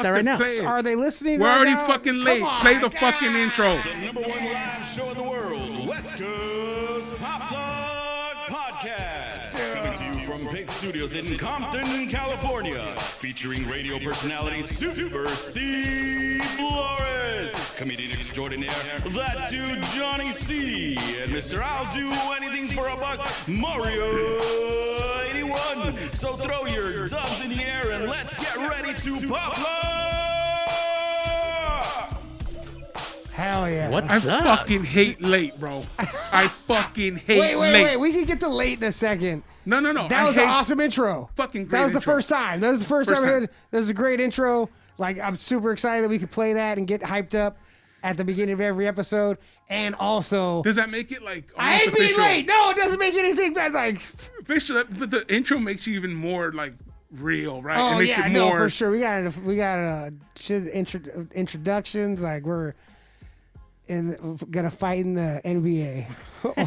that right now. Are they listening? We're right already now? fucking late. Play the fucking intro. The number one live show in the world, West Coast Pop Plug Podcast. Coming to you from Pig Studios in Compton, California. Featuring radio personality Super Steve Flores, comedian extraordinaire, that dude Johnny C, and Mr. I'll Do Anything for a Buck, Mario 81. So throw your dubs in the air and let's get ready to pop plug. Hell yeah. What's I up? fucking hate late, bro. I fucking hate late. Wait. We can get to late in a second. No. That was an awesome intro. Fucking great That was the intro. first time. That was the first time I heard. That was a great intro. Like, I'm super excited that we could play that and get hyped up at the beginning of every episode. And also, Does that make it like I almost ain't being official? late. No, it doesn't make anything bad. Like, Official, but the intro makes you even more like real, right? oh it makes yeah, it no, more. for sure. We got introductions. Like we're gonna fight in the NBA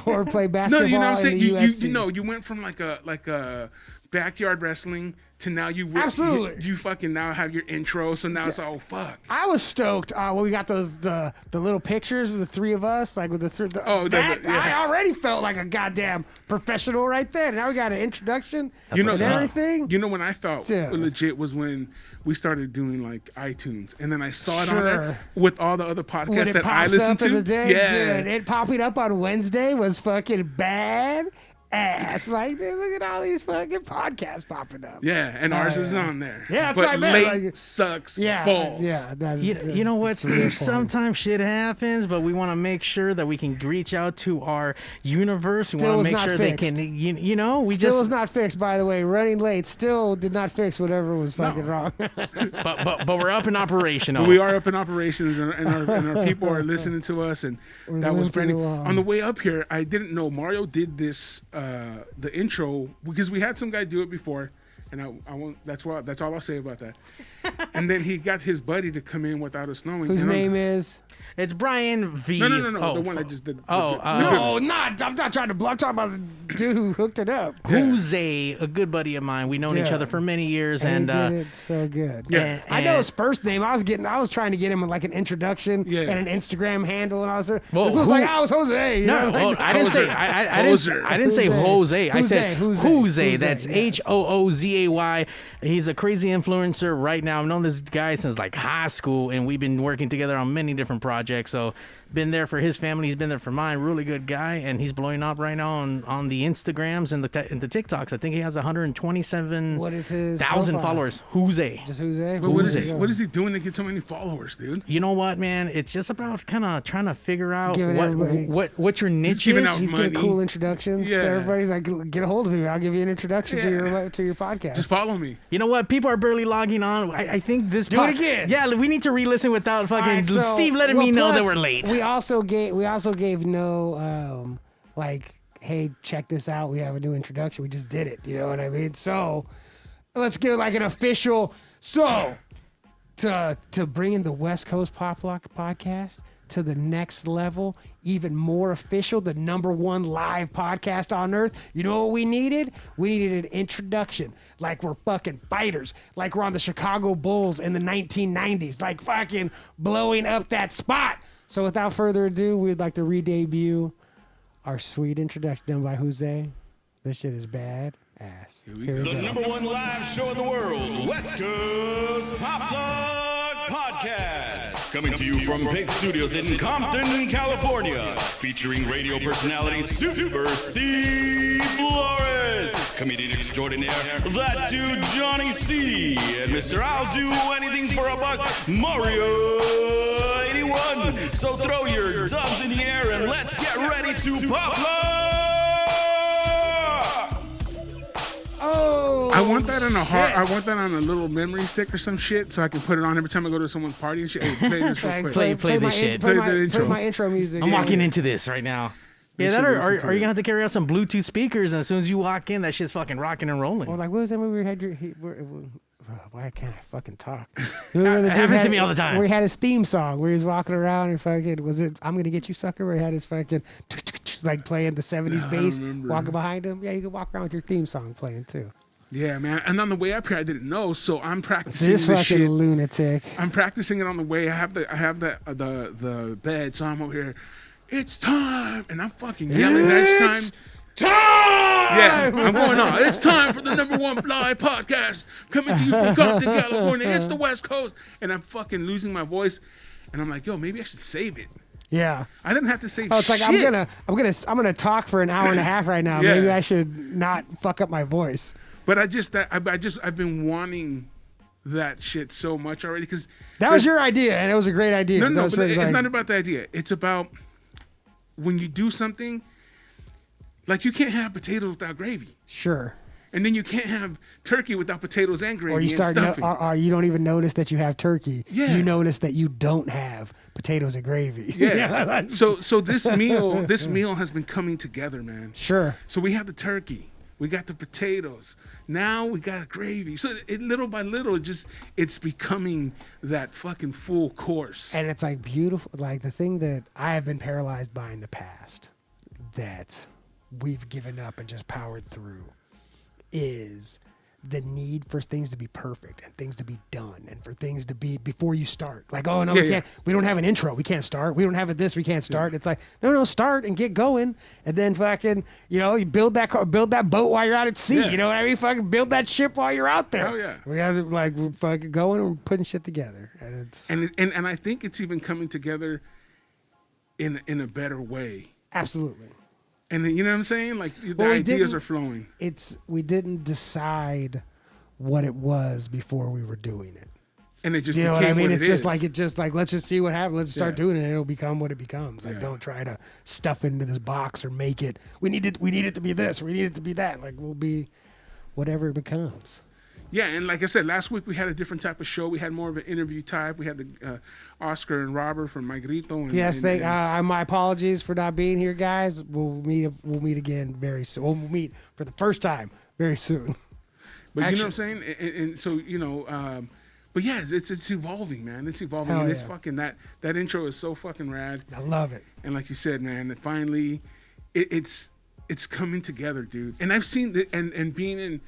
or play basketball No, you know what I'm saying. in the UFC. You know, you went from like a backyard wrestling to now Absolutely. you fucking now have your intro. So now it's all fuck. I was stoked when we got the little pictures of the three of us, like with yeah. I already felt like a goddamn professional right there. Now we got an introduction You know and everything. You know when I felt Dude. legit was when we started doing like iTunes, and then I saw it on Sure. there with all the other podcasts When it that I pops listened up to. in the day, yeah, dude, it popping up on Wednesday was fucking bad ass. Like, dude, look at all these fucking podcasts popping up. yeah, and ours is yeah. on there. Yeah, that's but what I meant, late like- sucks Yeah, balls. yeah. That's, You know what, that's the Steve? point. Sometimes shit happens, but we want to make sure that we can reach out to our universe. We Still want is to make not sure fixed. they can, you know, we Still just. is not fixed, by the way. Running late still did not fix whatever was fucking wrong. but we're up and operational. We are up in operations, and our people are listening to us, and We're that was limping Brandon. along. On the way up here, I didn't know Mario did this, the intro, because we had some guy do it before, and I won't. That's all I'll say about that. And then he got his buddy to come in without us knowing. Whose and I'm- name is? It's Brian V. No, Oh, the one that just did. Oh, No, not. I'm not trying to. I'm talking about the dude who hooked it up. Jose, a good buddy of mine. We've known each Yeah. other for many years, And and he did it so good. Yeah. I know his first name. I was trying to get him like an introduction Yeah. and an Instagram handle, and I was there. Well, it was who- like I was Jose. You know? No, well, I didn't say. I didn't say Jose. Jose. I said Jose. Jose. That's Yes. Hoozay. He's a crazy influencer right now. I've known this guy since like high school, and we've been working together on many different projects. So, been there for his family. He's been there for mine. Really good guy, and he's blowing up right now on the Instagrams and the TikToks. I think he has 127,000 What is his profile? followers. Jose. Just Jose. But what is Jose. he? What is he doing to get so many followers, dude? You know what, man? It's just about kind of trying to figure out Giving everybody- what your niche giving is. out He's getting money. cool introductions to Yeah. everybody. He's like, get a hold of me. I'll give you an introduction Yeah. to your podcast. Just follow me. You know what? People are barely logging on. I think this. Do it again. Yeah, we need to re-listen without fucking All right, so- Steve letting well, me know that plus, we're late. We also gave no like, hey, check this out. We have a new introduction. We just did it. You know what I mean? So let's get like an official. So to bring in the West Coast Pop Lock podcast to the next level, even more official, the #1 live podcast on earth. You know what we needed? We needed an introduction, like we're fucking fighters, like we're on the Chicago Bulls in the 1990s, like fucking blowing up that spot. So without further ado, we'd like to re-debut our sweet introduction done by Jose. This shit is bad ass. Here we The go. number one live show in the world, West Coast Pop Plug Podcast. Coming to you from Pig Studios in Compton, California. Featuring radio personality Super Steve Flores, comedian extraordinaire, that dude Johnny C, and Mr. I'll Do Anything for a Buck, Mario 81. So throw your dubs in the air and let's get ready to pop plug. Oh, I want that on a hard. I want that on a little memory stick or some shit, so I can put it on every time I go to someone's party and shit. Hey, play this real quick. Play my this shit. Play, Play my, the intro. play my intro music. I'm Yeah. walking into this right now. Yeah, Make that sure or you are listen to you it. gonna have to carry out some Bluetooth speakers, and as soon as you walk in, that shit's fucking rocking and rolling. I was like, what was that movie where he had your... why can't I fucking talk? It happens to me all the time. Where he had his theme song, where he was walking around and fucking... Was it I'm Gonna Get You, Sucker? Where he had his fucking... Like playing the 70s bass, remember. walking behind him. Yeah, you can walk around with your theme song playing too. Yeah, man. And on the way up here, I didn't know, so I'm practicing This this fucking shit. lunatic. I'm practicing it on the way. I have the bed, so I'm over here. It's time, and I'm fucking yelling. Next time. Yeah, I'm going on. It's time for the #1 live podcast coming to you from Compton, California. It's the West Coast, and I'm fucking losing my voice, and I'm like, yo, maybe I should save it. Yeah. I didn't have to save. Oh, it's like shit. I'm gonna talk for an hour and a half right now. Yeah. Maybe I should not fuck up my voice. But I've been wanting that shit so much already because That was your idea, and it was a great idea. No, That but was it's not about the idea. It's about when you do something. Like you can't have potatoes without gravy, Sure. and then you can't have turkey without potatoes and gravy Or you and start, stuffing. or you don't even notice that you have turkey. Yeah. You notice that you don't have potatoes and gravy. Yeah. So this meal has been coming together, man. Sure. So we have the turkey, we got the potatoes, now we got a gravy. So little by little, it's becoming that fucking full course. And it's like beautiful. Like the thing that I have been paralyzed by in the past that we've given up and just powered through is the need for things to be perfect and things to be done and for things to be before you start. Like, oh no, we don't have an intro. We can't start. We don't have this. We can't start. It's like, no, start and get going. And then fucking, you build that boat while you're out at sea. Yeah. You know what I mean? Fucking build that ship while you're out there. Hell yeah. We have to like we're fucking going and we're putting shit together. And it's And I think it's even coming together in a better way. absolutely. And then, you know what I'm saying? Like the Well, ideas are flowing. We didn't decide what it was before we were doing it. And it just You know became what I mean? what It's just like let's just see what happens. Let's start Yeah. doing it, and it'll become what it becomes. Like Yeah. don't try to stuff it into this box or make it. We need it to be this. Or we need it to be that. Like we'll be whatever it becomes. Yeah, and like I said, last week we had a different type of show. We had more of an interview type. We had the Oscar and Robert from My Grito. And, Yes, and my apologies for not being here, guys. We'll meet again very soon. We'll meet for the first time very soon. But you know what I'm saying? And so, but yeah, it's evolving, man. It's evolving. Hell And it's yeah. fucking, that intro is so fucking rad. I love it. And like you said, man, that finally it's coming together, dude. And I've seen and being in,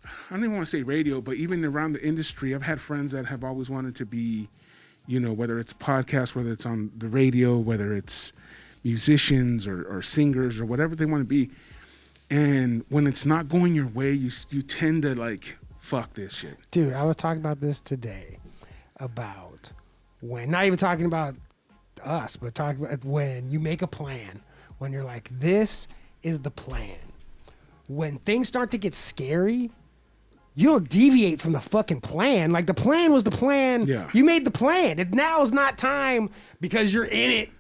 I don't even want to say radio, but even around the industry, I've had friends that have always wanted to be, whether it's podcasts, whether it's on the radio, whether it's musicians or singers or whatever they want to be. And when it's not going your way, you tend to like, fuck this shit. Dude, I was talking about this today about when, not even talking about us, but talking about when you make a plan, when you're like, this is the plan. When things start to get scary, you don't deviate from the fucking plan. Like the plan was the plan. Yeah. You made the plan. And now is not time because you're in it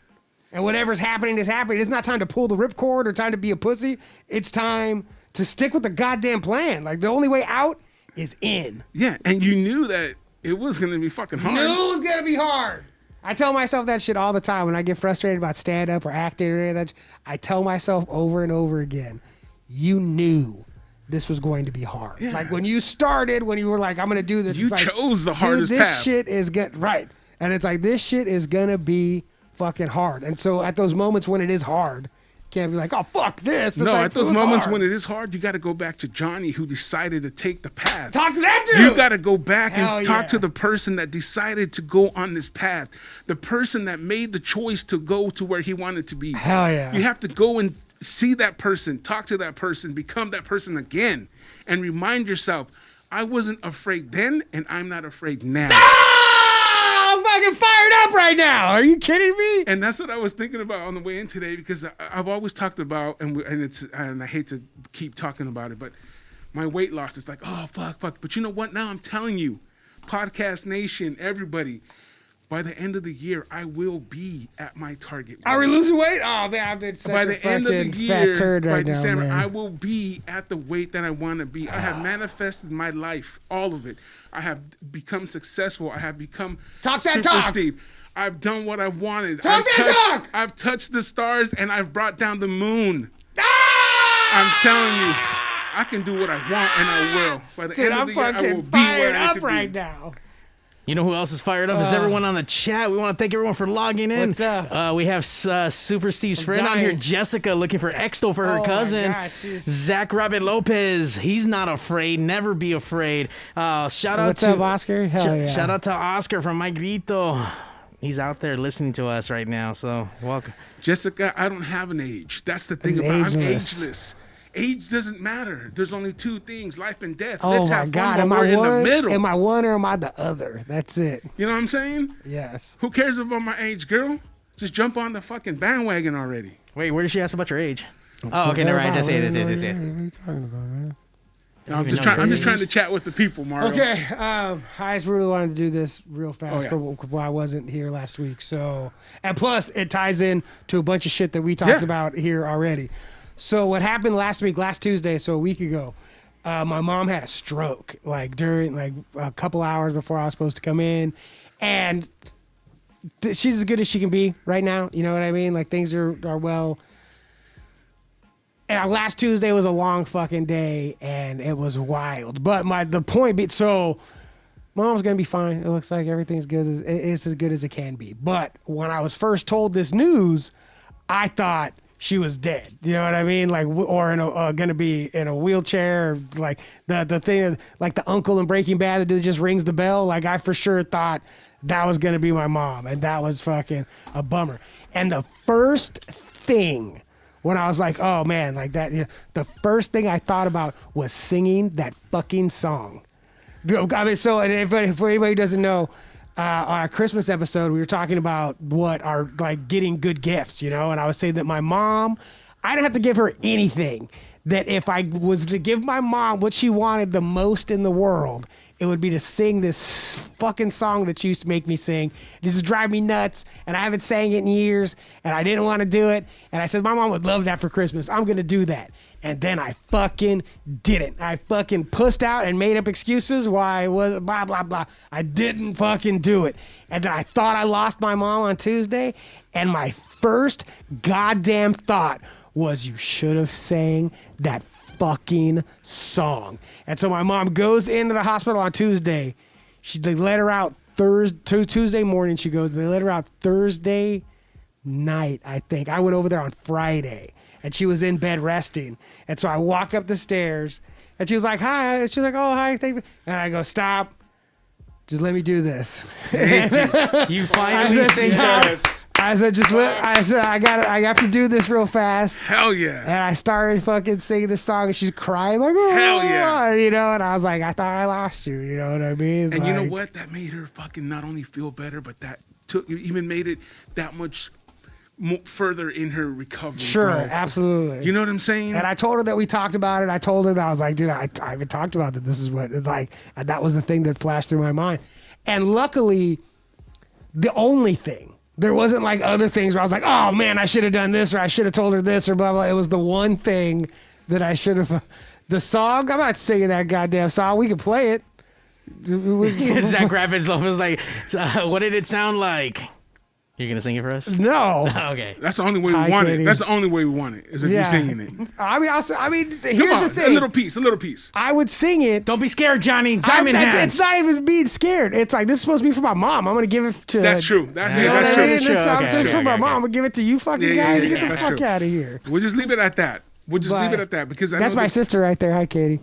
and whatever's happening is happening. It's not time to pull the ripcord or time to be a pussy. It's time to stick with the goddamn plan. Like the only way out is in. Yeah, and you knew that it was going to be fucking hard. Knew it was gonna be hard. I tell myself that shit all the time when I get frustrated about stand up or acting or any of that. I tell myself over and over again, you knew this was going to be hard. Yeah. Like when you started, when you were like, I'm gonna do this. You it's like, chose the hardest this path. shit is right. And it's like this shit is gonna be fucking hard. And so at those moments when it is hard, you can't be like, oh fuck this. It's No, like, at those it's moments hard. when it is hard, you got to go back to Johnny who decided to take the path. Talk to that dude. You got to go back Hell and talk yeah. to the person that decided to go on this path, the person that made the choice to go to where he wanted to be. Hell yeah. You have to go and see that person, talk to that person, become that person again, and remind yourself, I wasn't afraid then, and I'm not afraid now. I'm fucking fired up right now. Are you kidding me? And that's what I was thinking about on the way in today, because I've always talked about, and I hate to keep talking about it, but my weight loss, it's like, oh, fuck. But you know what? Now I'm telling you, Podcast Nation, everybody, by the end of the year, I will be at my target weight. Are we losing weight? Oh man, I've been such By a the end of the fucking year, fat turd by right December, now, I man. will be at the weight that I want to be. I have manifested my life, all of it. I have become successful. I have become Talk that Super talk. Steve. I've done what I wanted. Talk that talk. I've touched the stars and I've brought down the moon. Ah! I'm telling you, I can do what I want and I will. By the Dude, end I'm of the year, I fucking will be where fired I need up to right be. now. You know who else is fired up? Is everyone on the chat. We want to thank everyone for logging in. What's up? We have Super Steve's friend on here, Jessica, looking for Exto for her cousin. My gosh, Zach Rabbit Lopez. He's not afraid. Never be afraid. Shout out What's to up, Oscar? Hell yeah. Shout out to Oscar from My Grito. He's out there listening to us right now. So welcome. Jessica, I don't have an age. That's the thing I'm ageless. Age doesn't matter. There's only two things, life and death. Oh Let's my have God! fun Am while we're I in one? the middle. Am I one or am I the other? That's it. You know what I'm saying? Yes. Who cares about my age, girl? Just jump on the fucking bandwagon already. Wait, where did she ask about your age? Oh, okay, never mind. Just say it. What are you talking about, man? No, I'm just trying to chat with the people, Mario. Okay, I just really wanted to do this real fast Oh, yeah. for why I wasn't here last week. So, and plus, it ties in to a bunch of shit that we talked about here already. So, what happened last Tuesday, so a week ago, my mom had a stroke, like during a couple hours before I was supposed to come in, and she's as good as she can be right now. You know what I mean? Like things are well. And last Tuesday was a long fucking day, and it was wild. But the point being, so mom's gonna be fine. It looks like everything's good. It's as good as it can be. But when I was first told this news, I thought she was dead. You know what I mean? Like, or gonna be in a wheelchair, or like the thing, like the uncle in Breaking Bad that just rings the bell. Like I for sure thought that was gonna be my mom, and that was fucking a bummer. And the first thing, when I was like, oh man, like that, the first thing I thought about was singing that fucking song. I mean, so, and if anybody who doesn't know, our Christmas episode, we were talking about what are like getting good gifts, you know, and I was saying that my mom, I didn't have to give her anything. That if I was to give my mom what she wanted the most in the world, it would be to sing this fucking song that she used to make me sing. This would drive me nuts, and I haven't sang it in years, and I didn't want to do it. And I said, my mom would love that for Christmas. I'm going to do that. And then I fucking didn't. I fucking pussed out and made up excuses why it was blah, blah, blah. I didn't fucking do it. And then I thought I lost my mom on Tuesday, and my first goddamn thought was, you should have sang that fucking song. And so my mom goes into the hospital on Tuesday. They let her out Tuesday morning. They let her out Thursday night, I think. I went over there on Friday, and she was in bed resting. And so I walk up the stairs, and she was like, hi. And she's like, oh, hi. Thank you. And I go, stop. Just let me do this. You finally sing Yes. I said, I have to do this real fast. Hell yeah. And I started fucking singing this song, and she's crying like, oh, Hell yeah. you know. And I was like, I thought I lost you. You know what I mean? And like, you know what? That made her fucking not only feel better, but that even made it that much further in her recovery. Sure, bro. absolutely. You know what I'm saying? And I told her that we talked about it. I told her that I was like, dude, I haven't talked about that. This is what, like, and that was the thing that flashed through my mind. And luckily, the only thing, there wasn't like other things where I was like, oh man, I should have done this, or I should have told her this, or blah, blah. It was the one thing that I should have. The song, I'm not singing that goddamn song. We can play it. Zach Rapids was like, what did it sound like? You're going to sing it for us? No. Okay. That's the only way we Hi, want Katie. it. That's the only way we want it, is if you're singing it. I mean, here's Come on, the thing. a little piece. I would sing it. Don't be scared, Johnny. Diamond hands. It's not even being scared. It's like, this is supposed to be for my mom. I'm going to give it to... That's true. That's You know that's what true. I mean? Sure, This okay, is for my okay, mom. okay. I'm going to give it to you fucking Yeah, guys. yeah, Get yeah, the that's fuck true. out of here. We'll just leave it at that. Because I That's know my that- sister right there. Hi, Katie.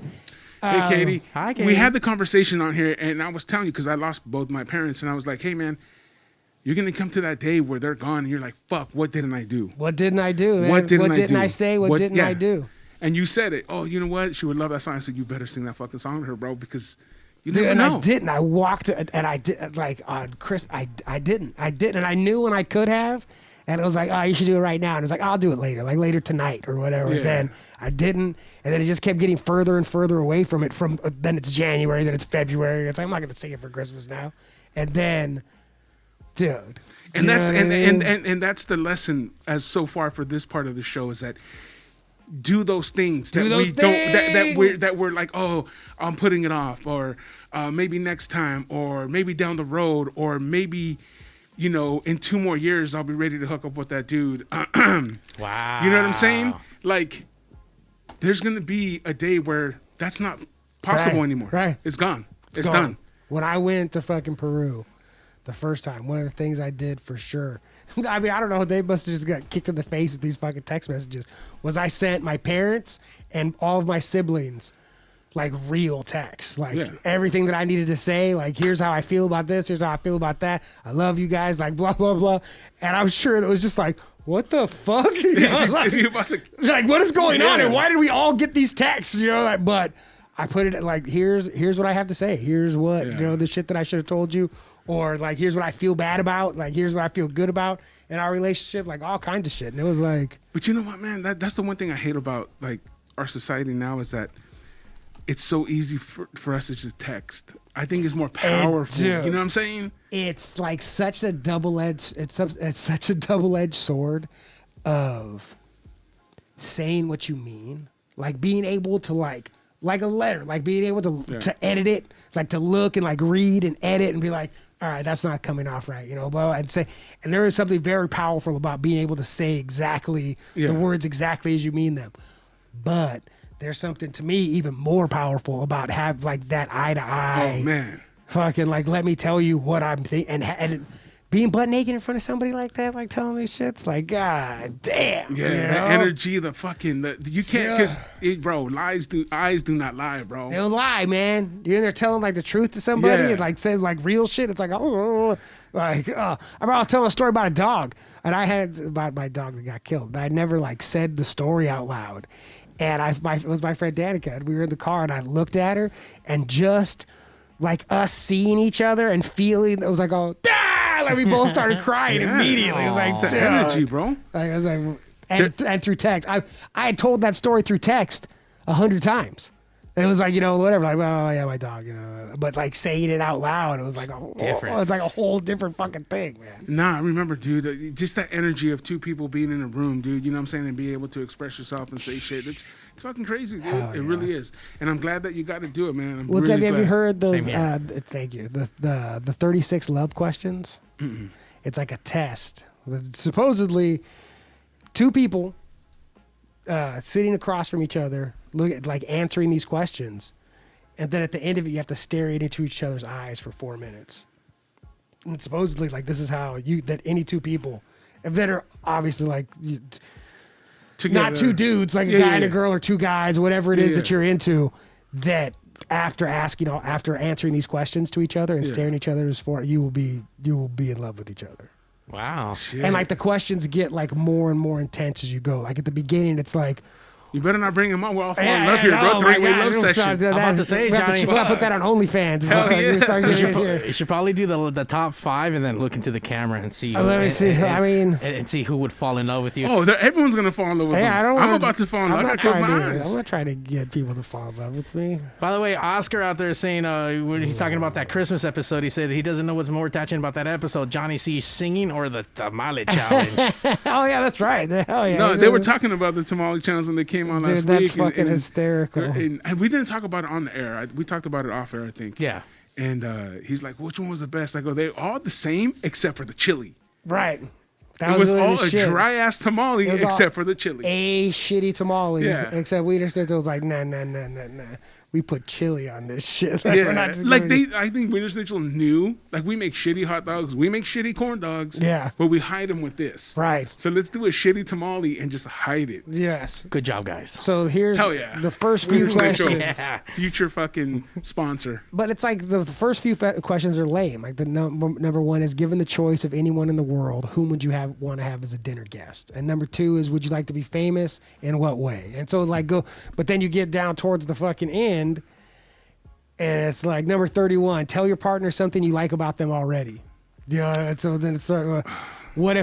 Hey, Katie. Hi, Katie. We had the conversation on here, and I was telling you because I lost both my parents, and I was like, hey, man, you're going to come to that day where they're gone, and you're like, fuck, what didn't I do? What didn't I do, man? What didn't I do? I say? What didn't I yeah. do? And you said it. Oh, you know what? She would love that song. I said, you better sing that fucking song to her, bro, because you Dude, never and know. I didn't. I walked, and I did, like, on Chris, I didn't. And I knew when I could have, and it was like, oh, you should do it right now. And it was like, I'll do it later, like later tonight or whatever. Yeah. Then I didn't. And then it just kept getting further and further away from it. Then it's January, then it's February. It's like, I'm not going to sing it for Christmas now. And then, dude. And you that's know what I mean? and that's the lesson as so far for this part of the show, is that do those things that those we don't things. that we're like, oh, I'm putting it off, or maybe next time, or maybe down the road, or maybe, you know, in 2 more years I'll be ready to hook up with that dude. Wow. You know what I'm saying? Like, there's gonna be a day where that's not possible Right, anymore. right. It's gone. It's Gone. done. When I went to fucking Peru the first time, one of the things I did for sure, I mean, I don't know, they must have just got kicked in the face with these fucking text messages, was I sent my parents and all of my siblings like real text, like everything that I needed to say, like here's how I feel about this, here's how I feel about that, I love you guys, like blah blah blah. And I'm sure that was just like, what the fuck? You know, like what is going on, and why did we all get these texts? You know, like, but I put it like, here's what I have to say, here's what you know, the shit that I should have told you, or like here's what I feel bad about, like here's what I feel good about in our relationship, like all kinds of shit. And it was like, but you know what, man, that's the one thing I hate about like our society now, is that it's so easy for us to just text. I think it's more powerful. Dude, you know what I'm saying? It's like such a double-edged. It's such a double-edged sword of saying what you mean, like being able to like a letter, like being able to edit it, like to look and like read and edit and be like, all right, that's not coming off right, you know. But I'd say, and there is something very powerful about being able to say exactly the words exactly as you mean them, but there's something to me even more powerful about have like that eye to eye. Oh man, fucking like let me tell you what I'm thinking, and being butt naked in front of somebody like that, like telling me shit's like, god damn. Yeah, you know? that energy, you can't, because bro, eyes do not lie, bro. They'll lie, man. You're in there telling like the truth to somebody and like saying like real shit. It's like, I remember I was telling a story about a dog, and I had about my dog that got killed, but I never like said the story out loud. And it was my friend Danica, and we were in the car, and I looked at her, and just like us seeing each other and feeling, it was like, oh, like we both started crying immediately. It was like, it's energy, bro. Like, I was like, and through text, I had told that story through text 100 times. And it was like, you know, whatever, like, well, yeah, my dog, you know. But like saying it out loud, it was like different. It's like a whole different fucking thing, man. Nah, I remember, dude, just that energy of two people being in a room, dude, you know what I'm saying, and be able to express yourself and say shit. It's fucking crazy, dude. It really is. And I'm glad that you got to do it, man. Well, really have you heard those? Thank you. The 36 love questions. Mm-mm. It's like a test. Supposedly, two people sitting across from each other, look at like answering these questions, and then at the end of it, you have to stare into each other's eyes for 4 minutes. And supposedly, like this is how that any two people, if that are obviously like not two dudes, like a guy and a girl, or two guys, whatever it is that you're into, that after answering these questions to each other and staring each other's for, you will be in love with each other. Wow. Shit. And like the questions get like more and more intense as you go. Like at the beginning, it's like, you better not bring him on. We're all falling in love here, bro. Three-way love session. I'm about to say, Johnny. We'll put that on OnlyFans. You should probably do the top 5 and then look into the camera and see. Let me see. And see who would fall in love with you. Oh, everyone's gonna fall in love with him. I'm about to fall in love. I close my eyes. I'm not trying to get people to fall in love with me. By the way, Oscar out there is saying when he's talking about that Christmas episode, he said he doesn't know what's more touching about that episode: Johnny C singing or the tamale challenge. Oh yeah, that's right. Hell yeah. No, they were talking about the tamale challenge when they came on last week. Fucking hysterical. And we didn't talk about it on the air. We talked about it off air, I think. Yeah. And he's like, which one was the best? I go, they're all the same except for the chili. Right. It was really all a dry ass tamale except for the chili. A shitty tamale. Yeah. Except we just, it was like, nah. We put chili on this shit. Like, I think Wiener Schnitzel knew, like, we make shitty hot dogs, we make shitty corn dogs, but we hide them with this. Right. So let's do a shitty tamale and just hide it. Yes. Good job, guys. So here's the first few questions. Future fucking sponsor. But it's like the first few questions are lame. Like the number one is, given the choice of anyone in the world, whom would you want to have as a dinner guest? And number 2 is, would you like to be famous? In what way? And so like but then you get down towards the fucking end, and it's like number 31, tell your partner something you like about them already. And so then it's sort of, what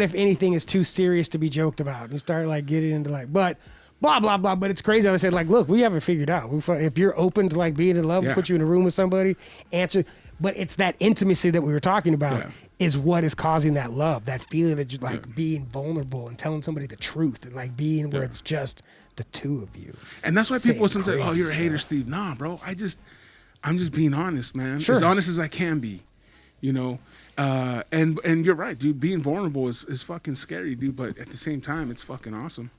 if anything is too serious to be joked about? And you start like getting into like, but blah blah blah. But it's crazy. I said, like, look, we haven't figured out. If you're open to like being in love, we'll put you in a room with somebody, answer. But it's that intimacy that we were talking about is what is causing that love, that feeling that you're like being vulnerable and telling somebody the truth, and like being where it's just the two of you. And that's why people sometimes, oh, you're a hater, Steve. Nah, bro. I'm just being honest, man. Sure. As honest as I can be, you know. And you're right, dude. Being vulnerable is fucking scary, dude. But at the same time, it's fucking awesome.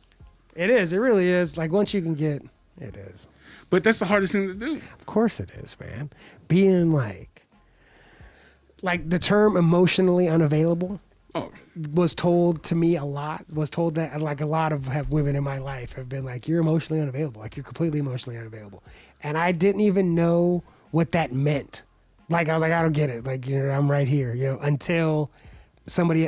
It is. It really is. Like once you can get It is. But that's the hardest thing to do. Of course it is, man. Being like the term emotionally unavailable Oh, was told to me a lot. Was told that like a lot of women in my life have been like, you're emotionally unavailable. Like you're completely emotionally unavailable. And I didn't even know what that meant. Like I was like, I don't get it. Like, I'm right here, until somebody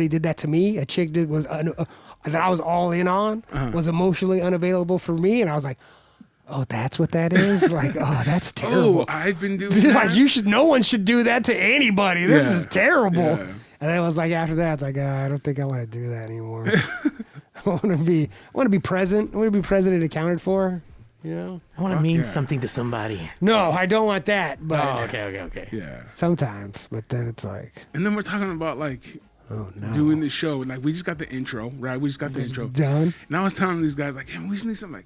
did that to me. A chick that I was all in on was emotionally unavailable for me. And I was like, oh, that's what that is? Like, oh, that's terrible. oh, I've been doing that. Like no one should do that to anybody. This is terrible. Yeah. And then it was like after that, it's like, I don't think I want to do that anymore. I want to be present. I want to be present and accounted for. I want to mean something to somebody. No, I don't want that. But Oh, okay. Yeah. sometimes, but then it's like, And then we're talking about like doing the show. Like we just got the intro, right? We just got the intro done. And I was telling these guys like, hey, we just need some like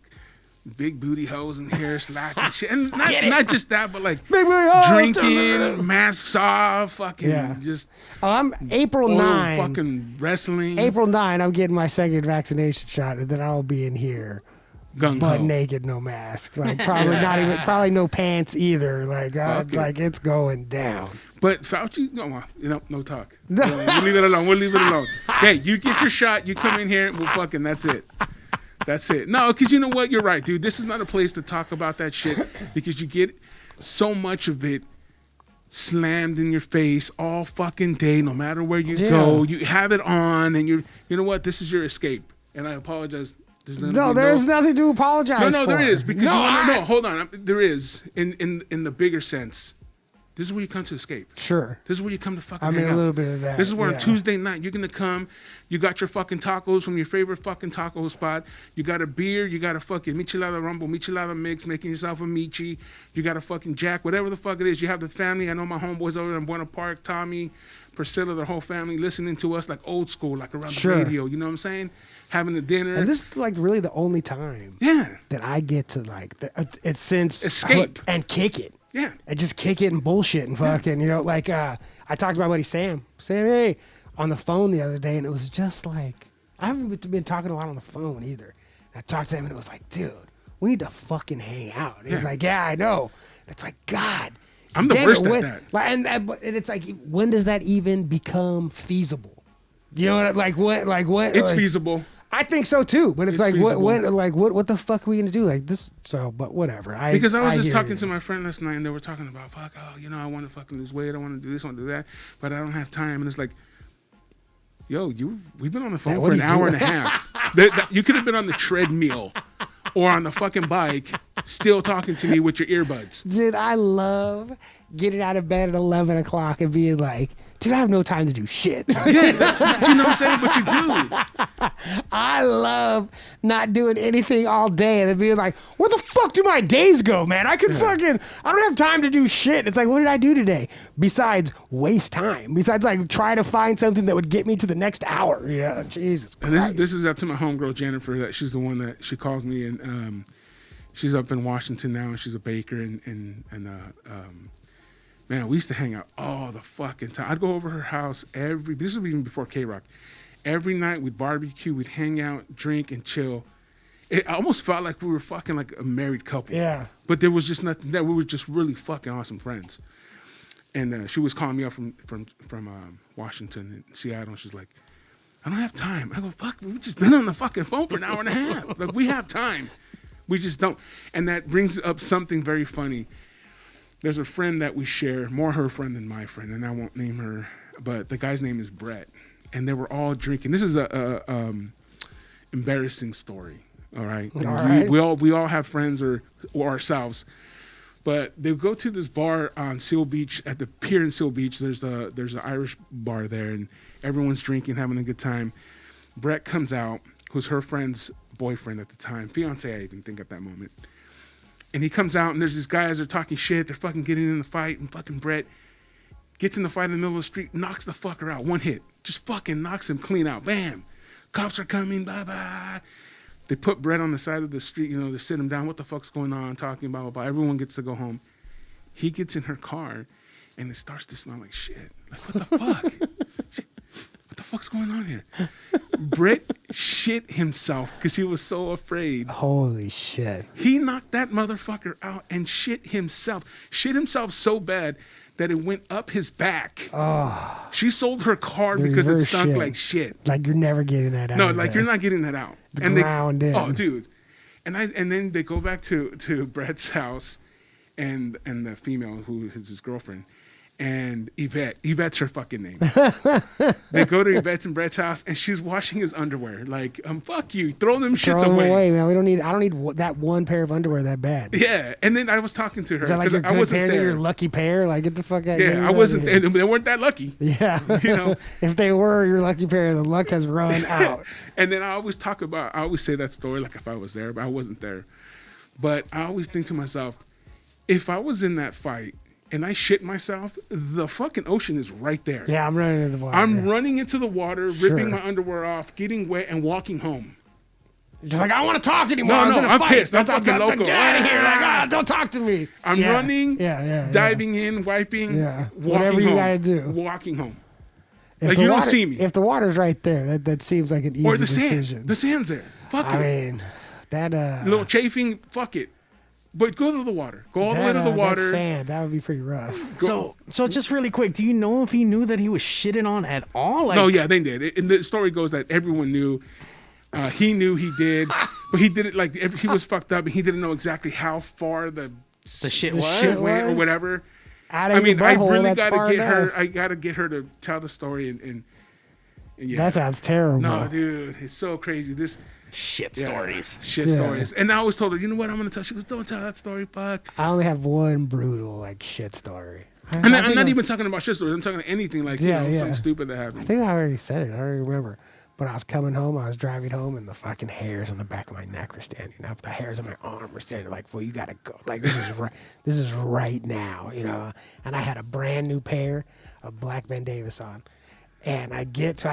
big booty hoes in here, slack and shit. And not just that, but like Big booty hoes. drinking, masks off, fucking just I'm April 9. fucking wrestling. April 9, I'm getting my second vaccination shot, and then I'll be in here. Gung Butt ho. naked, no mask. Like probably no pants either. Like like it's going down. But Fauci, no talk. We'll leave it alone. Hey, you get your shot, you come in here, and that's it. That's it. No, because you know what? You're right, dude. This is not a place to talk about that shit because you get so much of it slammed in your face all fucking day, no matter where you go. You have it on, and you know what? This is your escape. And I apologize. There's nothing to apologize No, for. there is because hold on. There is in the bigger sense. This is where you come to escape. Sure. This is where you come to fucking I mean, hang a out. little bit of that. This is where on Tuesday night you're going to come. You got your fucking tacos from your favorite fucking taco spot. You got a beer. You got a fucking michelada rumble, michelada mix, making yourself a michi. You got a fucking jack, whatever the fuck it is. You have the family. I know my homeboys over in Buena Park, Tommy, Priscilla, their whole family listening to us like old school, like around the radio. You know what I'm saying? Having a dinner. And this is like really the only time that I get to like, it's since escape and kick it. Yeah. And just kick it and bullshit and fucking, I talked to my buddy Sam, hey, on the phone the other day, and it was just like, I haven't been talking a lot on the phone either. And I talked to him and it was like, dude, we need to fucking hang out. And he's like, yeah, I know. And it's like, God. I'm the worst at that. And it's like, when does that even become feasible? You know what? It's feasible. I think so too, but it's like feasible. what the fuck are we gonna do like this? So, but whatever. Because I was just talking to my friend last night, and they were talking about I want to fucking lose weight, I want to do this, I want to do that, but I don't have time. And it's like, yo, we've been on the phone for an hour and a half. You could have been on the treadmill or on the fucking bike, still talking to me with your earbuds. Dude, I love getting out of bed at 11 o'clock and being like, dude, I have no time to do shit. Yeah, but you know what I'm saying? But you do. I love not doing anything all day and then being like, where the fuck do my days go, man? I don't have time to do shit. It's like, what did I do today? Besides waste time. Besides like try to find something that would get me to the next hour. Jesus Christ. And this is out to my homegirl Jennifer. That she's the one that she calls me, and she's up in Washington now, and she's a baker, and man, we used to hang out all the fucking time. I'd go over her house this was even before K-Rock. Every night we'd barbecue, we'd hang out, drink, and chill. It almost felt like we were fucking like a married couple. Yeah. But there was just nothing there. We were just really fucking awesome friends. And she was calling me up from Washington and Seattle, and she's like, I don't have time. I go, fuck, we've just been on the fucking phone for an hour and a half. Like, we have time. We just don't. And that brings up something very funny. There's a friend that we share, more her friend than my friend, and I won't name her, but the guy's name is Brett. And they were all drinking. This is a embarrassing story, all right? And all right. We all have friends or ourselves. But they go to this bar on Seal Beach, at the pier in Seal Beach. There's an Irish bar there, and everyone's drinking, having a good time. Brett comes out, who's her friend's boyfriend at the time, fiance, I even think at that moment. And he comes out, and there's these guys that are talking shit. They're fucking getting in the fight, and fucking Brett gets in the fight in the middle of the street, knocks the fucker out, one hit. Just fucking knocks him clean out. Bam! Cops are coming, bye-bye. They put Brett on the side of the street, they sit him down. What the fuck's going on? Talking, blah, blah, blah. Everyone gets to go home. He gets in her car, and it starts to smell like shit. Like, what the fuck? What the fuck's going on here? Brett shit himself because he was so afraid. Holy shit. He knocked that motherfucker out and shit himself. Shit himself so bad that it went up his back. Oh. She sold her car because it Reverse stunk shit. like shit. Like you're never getting that out. No, of like there. you're not getting that out. The And ground in. Oh, dude. And then they go back to Brett's house and the female who is his girlfriend. And Yvette's her fucking name. They go to Yvette's and Brett's house, and she's washing his underwear. Like, fuck you, throw them Throw shits them away. man. I don't need that one pair of underwear that bad. Yeah, and then I was talking to her Is that like 'cause your I good wasn't pairs or there. your lucky pair? Like get the fuck out. Yeah, I wasn't. there. They weren't that lucky. Yeah, You know? if they were your lucky pair, the luck has run out. And then I always say that story like if I was there, but I wasn't there. But I always think to myself, if I was in that fight and I shit myself, the fucking ocean is right there. Yeah, I'm running into the water. I'm running into the water, Sure. ripping my underwear off, getting wet, and walking home. Just like I don't want to talk anymore. No, I was in a I'm fight. pissed. I'm fucking loco. Get out of here! Like, don't talk to me. I'm running, Yeah. diving in, wiping, Yeah. walking Whatever you home. gotta do. Walking home. If Like the you don't water- see me. If the water's right there, that seems like an easy Or the sand. decision. The sand's there. Fuck I it. mean, that A little chafing, fuck it. But go to the water. Go all the way to that, the that water. sand, that would be pretty rough. So just really quick, do you know if he knew that he was shitting on at all? Like, No, yeah, they did. And the story goes that everyone knew. He knew he did, but he did it like he was fucked up, and he didn't know exactly how far the shit The was. shit went or was? whatever. Out of I mean, your I butthole, really that's got to far get her. enough. I got to get her to tell the story, and yeah. That sounds terrible. No, dude, it's so crazy. This Shit yeah, stories. shit Yeah. stories. And I always told her, you know what, I'm gonna tell. She goes, don't tell that story, fuck. I only have one brutal like shit story. And I I'm think not even talking about shit stories. I'm talking anything like Yeah, yeah. something stupid that I happened. think I already said it. I already remember. But I was coming home. I was driving home, and the fucking hairs on the back of my neck were standing up. The hairs on my arm were standing like, "Well, you gotta go. Like this is right. This is right now, you know." And I had a brand new pair of black Ben Davis on, and I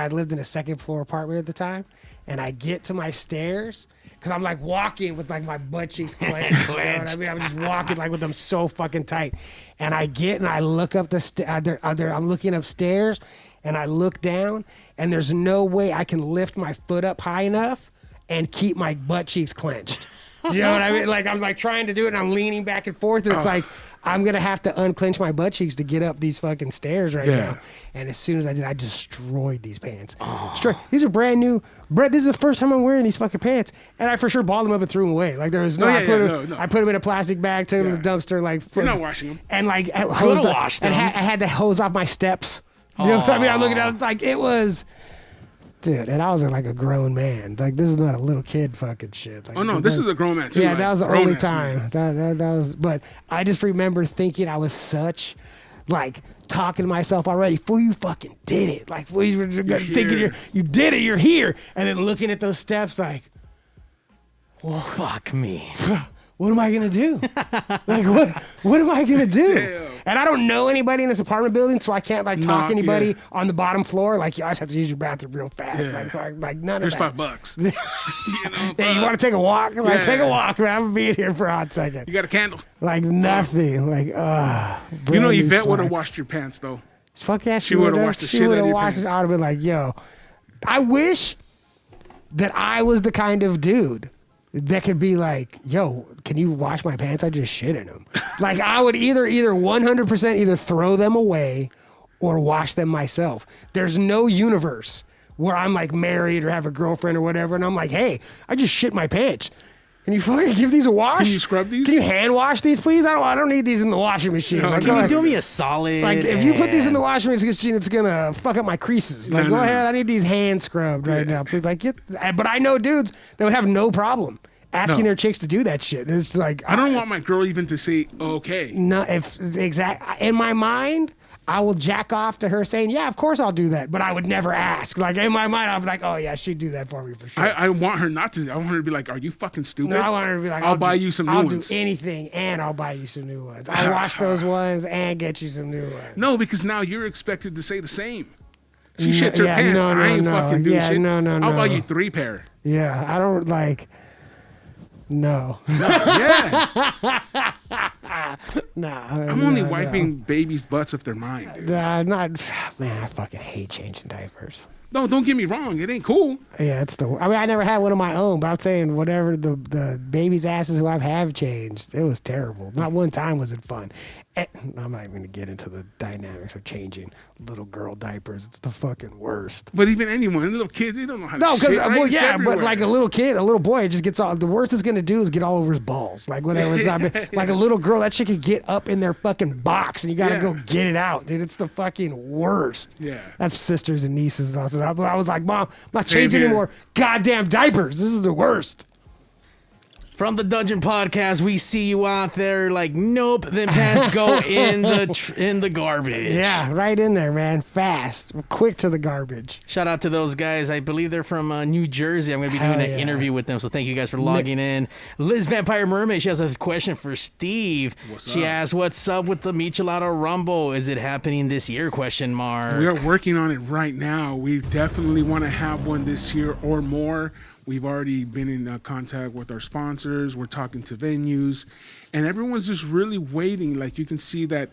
lived in a second floor apartment at the time, and I get to my stairs because I'm like walking with like my butt cheeks clenched. You know what I mean? I'm just walking like with them so fucking tight, and I look up I'm looking upstairs. And I look down, and there's no way I can lift my foot up high enough and keep my butt cheeks clenched. You know what I mean? Like I'm like trying to do it, and I'm leaning back and forth, and it's like I'm gonna have to unclench my butt cheeks to get up these fucking stairs right now. And as soon as I did, I destroyed these pants. These are brand new. Brett, this is the first time I'm wearing these fucking pants, and I for sure balled them up and threw them away. Like there was no. I put them in a plastic bag, took them to the dumpster. Like You're not washing them. and like washed them. I had to hose off my steps. You know what I mean? I'm looking at it like it was, dude, and I was like a grown man. Like this is not a little kid fucking shit. Like, Oh no, this is a grown man too. yeah, like, that was the only grown-ass time. man. That was. But I just remember thinking I was such, like talking to myself already. Fool, you fucking did it. Like fool, you were thinking you did it. You're here, and then looking at those steps like, Well, fuck me. what am I gonna do? Like what am I gonna do? Damn. And I don't know anybody in this apartment building, so I can't like talk Knock, anybody yeah. on the bottom floor. Like I just have to use your bathroom real fast. Yeah. Like none Here's of that. $5. You know, Hey, you want to take a walk? Like Yeah. take a walk, man. I'm gonna be in here for a hot second. You got a candle. Like nothing. Like You know, brand new Yvette would have slacks. washed your pants though. Fuck yeah, she would've would have washed the She shit out would of have your washed pants. it. I would have been like, yo, I wish that I was the kind of dude that could be like, yo, can you wash my pants? I just shit in them. Like I would either 100% either throw them away or wash them myself. There's no universe where I'm like married or have a girlfriend or whatever, and I'm like, hey, I just shit my pants. Can you fucking give these a wash? Can you scrub these? Can you hand wash these, please? I don't need these in the washing machine. No, Like, no, go Can you ahead. do me a solid? Like if you put these in the and- washing machine, it's gonna fuck up my creases. Like No, go no, ahead, no. I need these hand scrubbed right now. Please, like but I know dudes that would have no problem asking No. their chicks to do that shit. It's like I don't want my girl even to say okay. no, if in my mind, I will jack off to her saying, yeah, of course I'll do that, but I would never ask. Like in my mind, I'll be like, oh yeah, she'd do that for me for sure. I want her not to. I want her to be like, are you fucking stupid? No, I want her to be like, I'll buy you some new I'll ones. do anything, and I'll buy you some new ones. I'll wash those ones and get you some new ones. No, because now you're expected to say the same. She shits her yeah, pants. no, I no, ain't no. fucking doing Yeah, shit. no, no, I'll buy no. you 3 pair. Yeah, I don't like. No, Yeah. nah. I'm only wiping babies' butts if they're mine. Dude. Not, man. I fucking hate changing diapers. No, don't get me wrong. It ain't cool. Yeah, it's the. I mean, I never had one of my own, but I'm saying whatever the babies' asses who have changed, it was terrible. Not one time was it fun. I'm not even gonna get into the dynamics of changing little girl diapers. It's the fucking worst. But even anyone, little kids, they don't know how to. No, because shit, right? well, It's yeah, everywhere. but like a little kid, a little boy, it just gets all. The worst it's gonna do is get all over his balls. Like whatever. It's not, like a little girl, that shit could get up in their fucking box, and you gotta go get it out, dude. It's the fucking worst. Yeah. That's sisters and nieces. Also, I was like, Mom, I'm not Same changing here. anymore. Goddamn diapers. This is the worst. From the Dungeon Podcast, we see you out there like, nope, then pants go in the garbage. Yeah, right in there, man. Fast, quick to the garbage. Shout out to those guys. I believe they're from New Jersey. I'm going to be doing Hell an yeah. interview with them, so thank you guys for logging in. Liz Vampire Mermaid, she has a question for Steve. She asks, what's up with the Michelada Rumble? Is it happening this year? Question mark. We are working on it right now. We definitely want to have one this year or more. We've already been in contact with our sponsors. We're talking to venues, and everyone's just really waiting. Like you can see that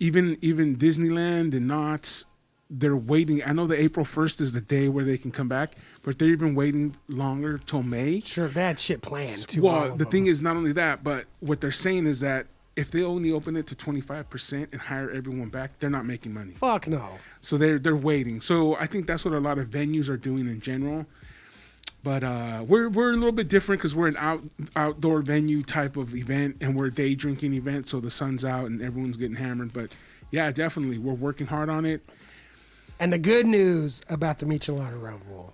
even Disneyland and Knott's, they're waiting. I know that April 1st is the day where they can come back, but they're even waiting longer till May. Sure, that shit planned too. Well, the thing is not only that, but what they're saying is that if they only open it to 25% and hire everyone back, they're not making money. Fuck no. So they're waiting. So I think that's what a lot of venues are doing in general. But we're a little bit different because we're an outdoor venue type of event, and we're a day drinking event, so the sun's out and everyone's getting hammered. But yeah, definitely, we're working hard on it. And the good news about the Michelada Rumble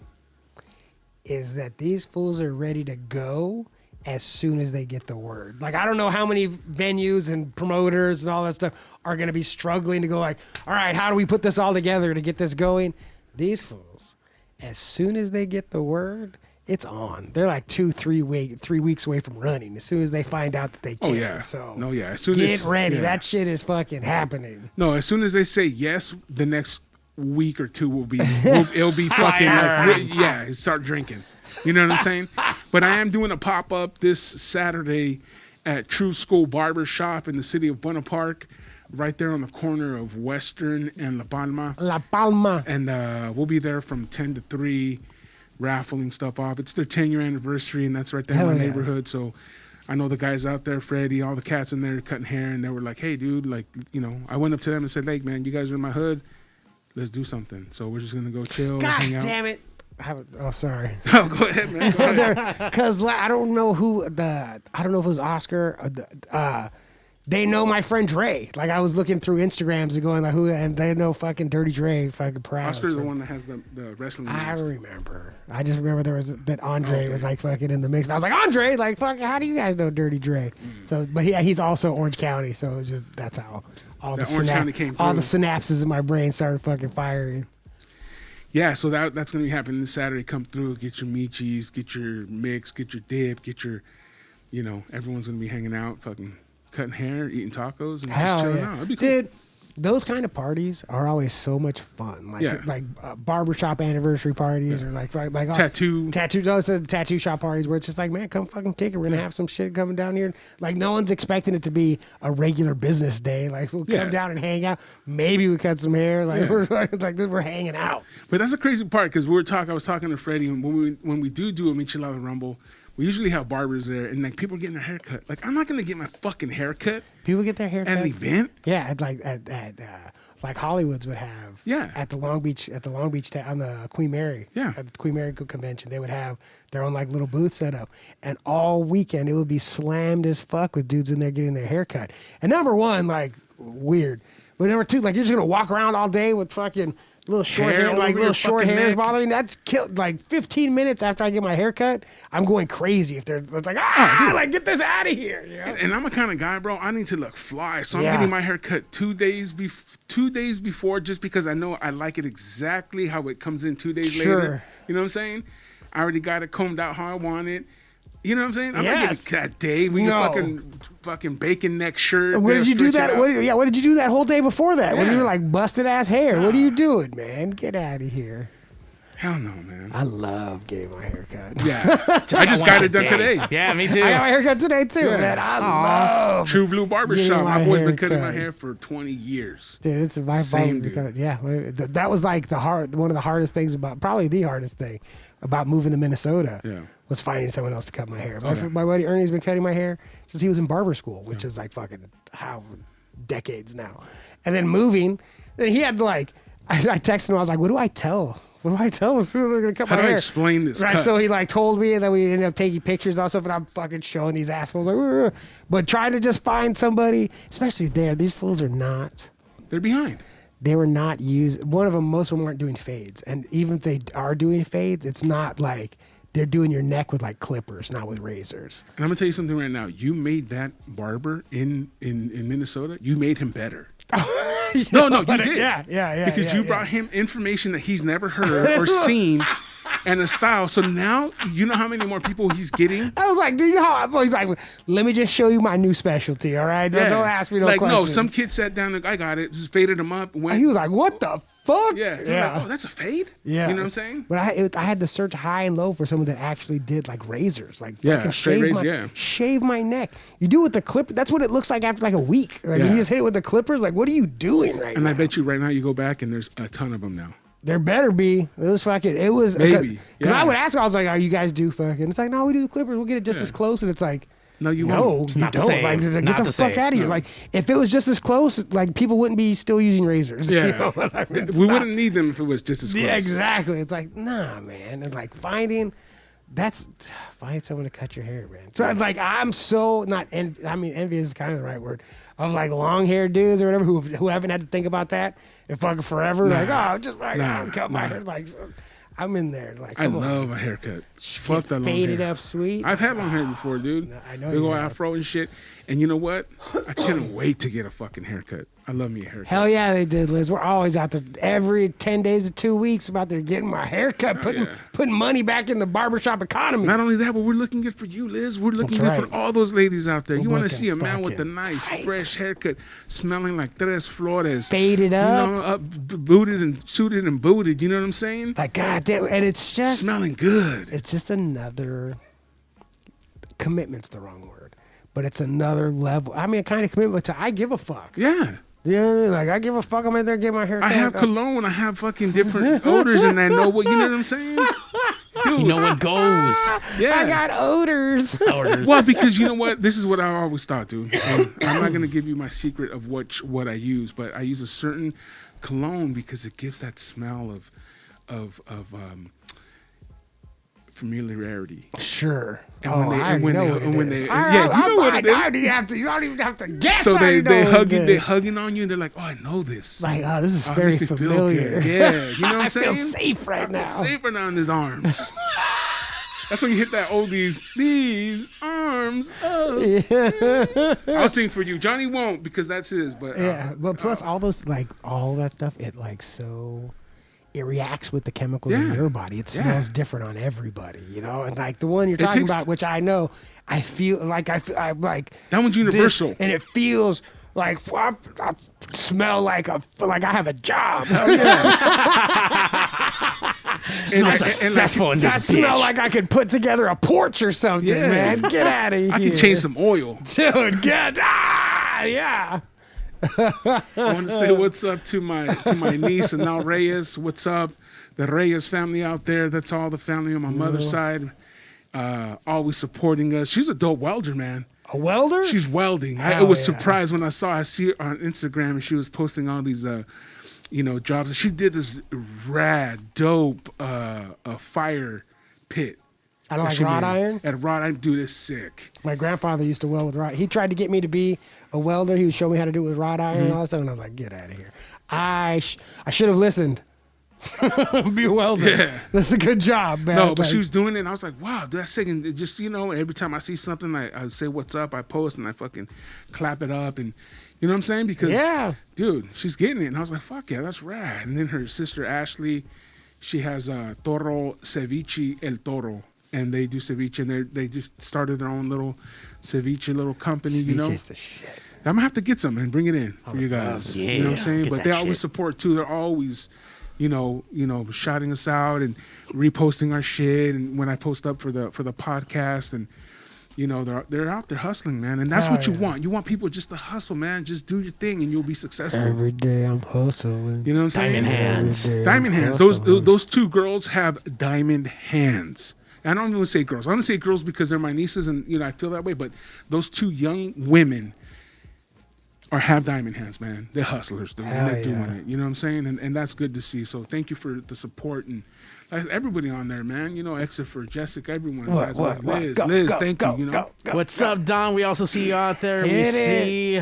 is that these fools are ready to go as soon as they get the word. Like, I don't know how many venues and promoters and all that stuff are going to be struggling to go like, all right, how do we put this all together to get this going? These fools, as soon as they get the word, it's on. They're like 3 weeks away from running as soon as they find out that they can. Oh yeah. So no, yeah. As soon get as, ready. yeah. That shit is fucking happening. No, as soon as they say yes, the next week or two will be it'll be fucking like start drinking. You know what I'm saying? But I am doing a pop up this Saturday at True School Barber Shop in the city of Buena Park, right there on the corner of Western and La Palma. La Palma. And we'll be there from 10 to 3, raffling stuff off. It's their 10-year anniversary, and that's right there in my neighborhood. So I know the guys out there, Freddie, all the cats in there cutting hair, and they were like, hey, dude, like, you know, I went up to them and said, like, man, you guys are in my hood. Let's do something. So we're just going to go chill, God hang out. damn it. Oh, sorry. Oh, go ahead, man. Go ahead. Because I don't know if it was Oscar. Or they know my friend Dre. Like, I was looking through Instagrams and going like, who, and they know fucking Dirty Dre, fucking proud. Oscar's the one that has the wrestling I match. remember. I just remember there was that Andre was like fucking in the mix. And I was like, Andre, like, fuck, how do you guys know Dirty Dre? So, but he's also Orange County, so it's just that's how all That Orange County came all the through. synapses in my brain started fucking firing. Yeah, so that's going to be happening this Saturday. Come through, get your michis, get your mix, get your dip, get your, you know, everyone's going to be hanging out, fucking cutting hair, eating tacos, and just chilling out. It'd be cool. Dude, those kind of parties are always so much fun. Like barbershop anniversary parties or like tattoo shop parties where it's just like, man, come fucking kick it. We're gonna have some shit coming down here. Like no one's expecting it to be a regular business day. Like we'll come down and hang out. Maybe we cut some hair. Like we're hanging out. But that's the crazy part because I was talking to Freddie, and when we do a Michelada Rumble, we usually have barbers there, and like people are getting their hair cut. Like I'm not gonna get my fucking hair cut People get their hair at an cut. event. Yeah, like Hollywoods would have. Yeah. At the Long Beach on the Queen Mary. Yeah. At the Queen Mary convention, they would have their own like little booth set up, and all weekend it would be slammed as fuck with dudes in there getting their hair cut. And number one, like weird, but number two, like you're just gonna walk around all day with fucking little short Hair hair, like over little your short fucking hairs neck. bothering. That's killed. Like 15 minutes after I get my hair cut, I'm going crazy. If it's like like get this out of here. You know? And I'm a kind of guy, bro. I need to look fly, so I'm Yeah. getting my hair cut 2 days before, just because I know I like it exactly how it comes in 2 days Sure. later. You know what I'm saying? I already got it combed out how I want it. You know what I'm saying? I'm Yes. not getting that day. We No. fucking bacon neck shirt. What did you do that? What What did you do that whole day before that? When Yeah. you were like busted ass hair? What are you doing, man? Get out of here. Hell no, man. I love getting my hair cut. Yeah. I just got it done today. Yeah, me too. I got my hair cut today too, Yeah. man. I love. True Blue Barbershop. Getting my My boy's been hair cutting my cut. hair for 20 years. Dude, it's my Same barber. dude. Yeah, that was like one of the hardest things about, probably the hardest thing about moving to Minnesota. Yeah. Was finding someone else to cut my hair. Okay. My buddy Ernie's been cutting my hair since he was in barber school, which is like fucking decades now. And then moving, then he had to like, I texted him. I was like, "What do I tell? What do I tell those people that are gonna cut How my do I hair?" explain this Right. cut? So he like told me, and then we ended up taking pictures and stuff, and I'm fucking showing these assholes like, "Ugh." But trying to just find somebody, especially there, these fools are not. They're behind. They were not used. One of them, most of them weren't doing fades, and even if they are doing fades, it's not like they're doing your neck with like clippers, not with razors. And I'm gonna tell you something right now. You made that barber in Minnesota. You made him better. No, you did. Yeah. Because you brought him information that he's never heard or seen, and a style. So now you know how many more people he's getting. I was like, "Do you know how?" He's like, "Let me just show you my new specialty, all right? Don't ask me no like, questions." no, some kid sat down and I got it, just faded him up. Went, He was like, "What the fuck?" yeah. You're like, oh, that's a fade? Yeah. You know what I'm saying? But I had to search high and low for someone that actually did like razors, like Yeah, fucking straight razor, yeah. shave my neck. You do it with the clipper. That's what it looks like after like a week. Like Yeah. you just hit it with the clippers. Like, what are you doing right And now? I bet you right now you go back and there's a ton of them now. There better be. It was fucking. It was Maybe, because I yeah. would ask. I was like, "Oh, you guys do fucking?" It's like, "No, we do the clippers. We'll get it just as close." And it's like, No, you "No, won't. you not the don't. same. Like, Not get the the fuck same. out of here." No. Like, if it was just as close, like people wouldn't be still using razors. Yeah. You know what I mean? It's We not- wouldn't need them if it was just as close. Yeah, exactly. It's like, nah, man. And like find someone to cut your hair, man. So it's like I'm so not envy is kind of the right word. Of like long haired dudes or whatever who haven't had to think about that in fucking forever. Like, oh, just like I'll cut my hair. Like I'm in there. Like I come on. love a haircut. Fuck that long Faded hair. up sweet. I've had long hair before, dude. I know Big you old have. afro and shit. And you know what? I couldn't wait to get a fucking haircut. I love me a haircut. Hell yeah, they did, Liz. We're always out there every 10 days to 2 weeks about there getting my hair cut, putting money back in the barbershop economy. Not only that, but we're looking good for you, Liz. We're looking That's good right. for all those ladies out there. We're You want to looking see a man with a fucking nice, tight. fresh haircut, smelling like Tres Flores. Faded up. You know, booted and suited and booted. You know what I'm saying? Like, God damn. And it's just. Smelling good. It's just another commitment's the wrong word, but it's another level. I mean, a kind of commitment to I give a fuck. Yeah. You know what I mean? Like I give a fuck. I'm in there getting my hair cut. I have cologne. I have fucking different odors, and I know what, you know what I'm saying? Dude. You know what goes. Yeah. I got odors. Well, because you know what? This is what I always thought, dude. And I'm not gonna give you my secret of what I use, but I use a certain cologne because it gives that smell of familiarity. Sure. And when they- I and when know they- what it and when is. they- I- yeah, I- you know what I- it is. I don't even have to. You don't even have to guess. So I they know what it hugging is. on you, and they're like, "Oh, I know this. Like, oh, this is Oh, it very makes me feel familiar. good. Yeah, you know what I'm I saying? feel safe right now. Safer now in his arms." That's when you hit that oldies. These arms. Oh. I'll sing for you. Johnny won't because that's his. But Yeah, but plus all those all that stuff, it it reacts with the chemicals in Yeah. your body. It Yeah. smells different on everybody, you know. And like the one you're talking takes- about, which I know, I feel like I'm like That one's this, universal. and it feels like I smell like I have a job. Smells successful in I this smell bitch. like I could put together a porch or something, Yeah. man. Get out of here. I can change some oil. Dude, yeah. I want to say what's up to my niece and now Reyes. What's up, the Reyes family out there? That's all the family on my mother's side. Always supporting us. She's a dope welder, man. A welder? She's welding. I Hell was yeah. surprised when I see her on Instagram and she was posting all these, jobs. She did this rad, dope, fire pit. I don't that like she wrought made. iron. At wrought iron, dude, it's sick. My grandfather used to weld with wrought. He tried to get me to be a welder. He would show me how to do it with wrought iron and all that stuff. And I was like, get out of here. I should have listened. Be a welder. Yeah. That's a good job, man. No, but Like, she was doing it, and I was like, wow, dude, that's sick. And it just, every time I see something, I say, what's up? I post, and I fucking clap it up. And you know what I'm saying? Because, Yeah. dude, she's getting it. And I was like, fuck yeah, that's rad. And then her sister, Ashley, she has Toro Ceviche El Toro. And they do ceviche, and they just started their own little ceviche little company, you know? Ceviche is the shit. I'm going to have to get some and bring it in for you guys. Yeah, you know what I'm saying? get But that they always shit. support, too. They're always shouting us out and reposting our shit, and when I post up for the podcast, and they're out there hustling, man, and that's what you want. You want people just to hustle, man. Just do your thing, and you'll be successful. Every day I'm hustling. You know what I'm saying? Diamond hands. Those two girls have diamond hands. I don't even say girls. I don't say girls because they're my nieces, and I feel that way. But those two young women have diamond hands, man. They're hustlers, dude. And they're doing it. You know what I'm saying? And that's good to see. So thank you for the support and everybody on there, man. Except for Jessica, everyone. Liz, thank you. What's up, Don? We also see you out there. We see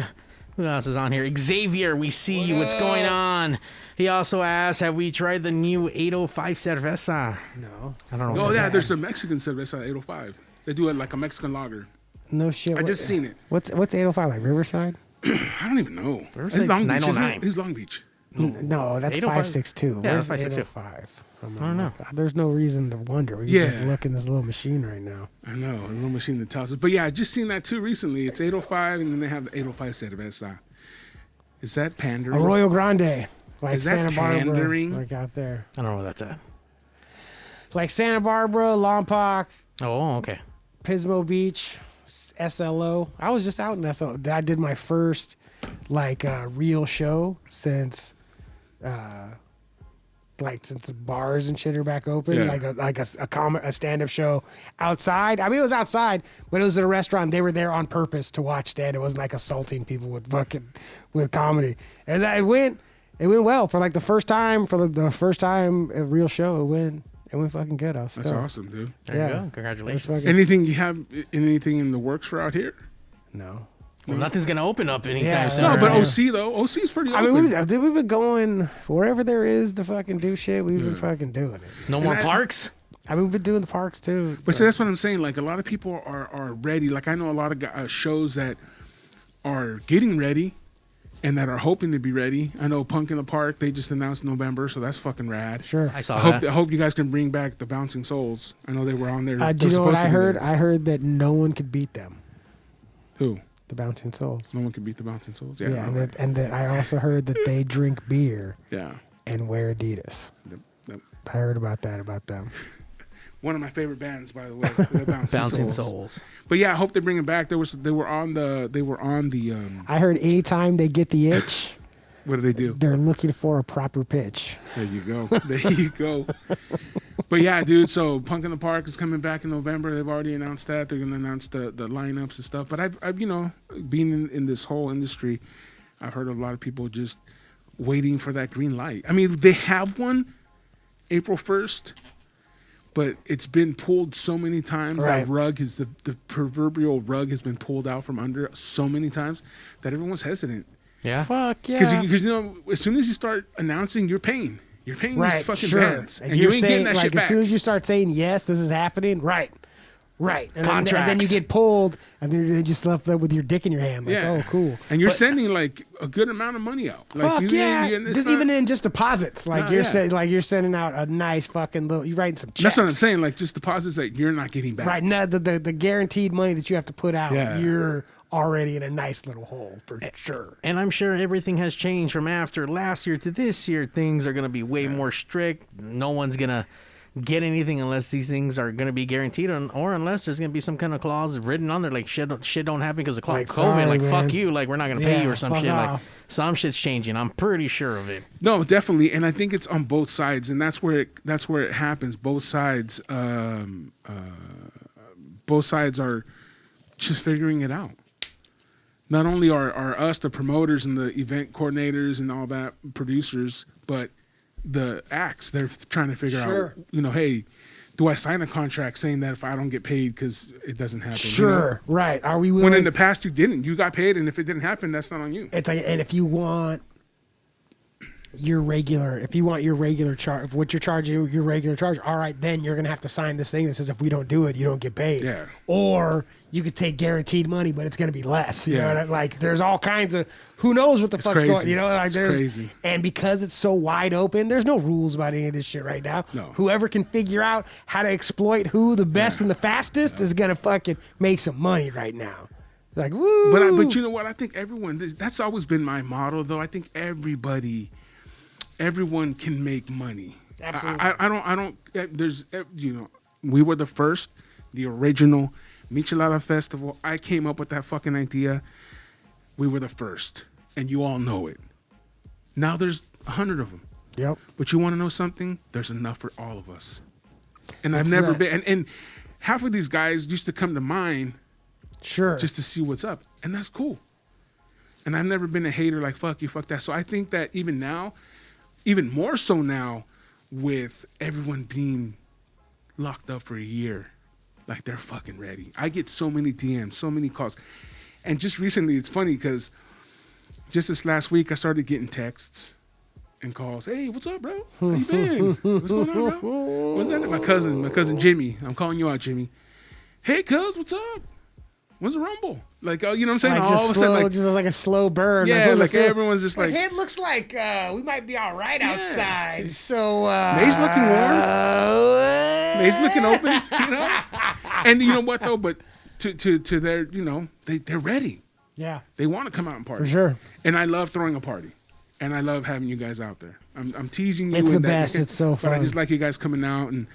who else is on here? Xavier, we see you. What's going on? He also asked, have we tried the new 805 cerveza? No. I don't know. Oh, yeah, there's a Mexican cerveza 805. They do it like a Mexican lager. No shit. I just seen it. What's 805, like Riverside? I don't even know. Riverside's It's Long Beach. 909. It's Long Beach. No, that's 562. Yeah, Where's 562. 805? I don't know. There's no reason to wonder. We can just look in this little machine right now. I know, a little machine that tells us. But yeah, I just seen that too recently. It's 805, and then they have the 805 cerveza. Is that pandering? Arroyo Grande. Like Is that Santa Barbara, pandering? like out there. I don't know where that's at. Like Santa Barbara, Lompoc, Oh, okay. Pismo Beach, SLO. I was just out in SLO. I did my first real show since since bars and shit are back open. Yeah. Like a stand-up show outside. I mean, it was outside, but it was at a restaurant. They were there on purpose to watch stand. It wasn't like assaulting people with comedy. And it went well for the first time. For the first time a real show, it went fucking good. That's awesome, dude. There you go. Congratulations. Anything you have? Anything in the works for out here? No. Well, nothing's going to open up anytime soon. No, but right? OC though. OC is pretty open. I mean, we've been going wherever there is to fucking do shit. We've been fucking doing it. No more parks? I mean, we've been doing the parks too. But see, that's what I'm saying. Like, a lot of people are ready. Like, I know a lot of shows that are getting ready and that are hoping to be ready. I know Punk in the Park, they just announced November, so that's fucking rad. Sure. I saw that. I hope you guys can bring back the Bouncing Souls. I know they were on there. Do you know what I heard? I heard that no one could beat them. Who? The Bouncing Souls. No one can beat the Bouncing Souls. Yeah. Yeah, and that I also heard that they drink beer. Yeah. And wear Adidas. Yep. I heard about them. One of my favorite bands, by the way, the Bouncing Souls. But yeah, I hope they bring it back. They were on the. I heard anytime they get the itch, what do they do? They're looking for a proper pitch. There you go. There you go. But yeah, dude. So Punk in the Park is coming back in November. They've already announced that. They're gonna announce the lineups and stuff. But I've being in this whole industry, I've heard a lot of people just waiting for that green light. I mean, they have one, April 1st. But it's been pulled so many times. Right. That rug is the proverbial rug has been pulled out from under so many times that everyone's hesitant. Yeah. Fuck yeah. Because as soon as you start announcing, you're paying. You're paying these fucking bands, Like and you ain't getting that like, shit back. As soon as you start saying yes, this is happening. Right. And Contracts. then you get pulled, and then you just left there with your dick in your hand. Like, oh, cool. And you're sending like a good amount of money out. Like, Fuck even in just deposits. Like you're sending out a nice fucking little. You're writing some checks. That's what I'm saying. Like just deposits that you're not getting back. Right. No, the guaranteed money that you have to put out. Yeah. You're already in a nice little hole for sure. And I'm sure everything has changed from after last year to this year. Things are going to be way more strict. No one's going to get anything unless these things are going to be guaranteed, or unless there's going to be some kind of clause written on there like shit don't happen because of COVID. Sorry, like, man. fuck you. Like, we're not going to pay you or some shit. off. Like, some shit's changing. I'm pretty sure of it. No, definitely, and I think it's on both sides, and that's where it happens. Both sides are just figuring it out. Not only are us the promoters and the event coordinators and all that producers, but the acts, they're trying to figure out, hey, do I sign a contract saying that if I don't get paid because it doesn't happen? Sure, right. Are we willing? When in the past you didn't. You got paid, and if it didn't happen, that's not on you. It's like, and if you want your regular charge, what you're charging, your regular charge, all right, then you're going to have to sign this thing that says if we don't do it, you don't get paid. Yeah. Or you could take guaranteed money, but it's going to be less. You know what I mean? Like, there's all kinds of, who knows what the fuck's crazy. going, you know? Like, there's crazy. And because it's so wide open, there's no rules about any of this shit right now. No. Whoever can figure out how to exploit who the best and the fastest is going to fucking make some money right now. Like, woo. But you know what? I think everyone, that's always been my motto, though. I think everybody everyone can make money. Absolutely. I don't. There's, we were the first, the original Michelada Festival. I came up with that fucking idea. We were the first, and you all know it. Now there's 100 of them. Yep. But you want to know something? There's enough for all of us. And I've never been. And half of these guys used to come to mine, sure, just to see what's up, and that's cool. And I've never been a hater like fuck you, fuck that. So I think that even now, even more so now, with everyone being locked up for a year, like they're fucking ready. I get so many DMs, so many calls. And just recently, it's funny because just this last week, I started getting texts and calls. Hey, what's up, bro? How you been? What's going on, bro? What's that? My cousin Jimmy. I'm calling you out, Jimmy. Hey, cuz, what's up? When's the Rumble? Like, you know what I'm saying? Like All just of a slow, sudden, like, just like a slow burn. yeah, like everyone's just like, hey, it looks like we might be all right outside. So May's looking warm. May's looking open. You know, and you know what though? But to their, they're ready. Yeah, they want to come out and party for sure. And I love throwing a party, and I love having you guys out there. I'm teasing you. It's the that, best. It's so fun. But I just like you guys coming out and.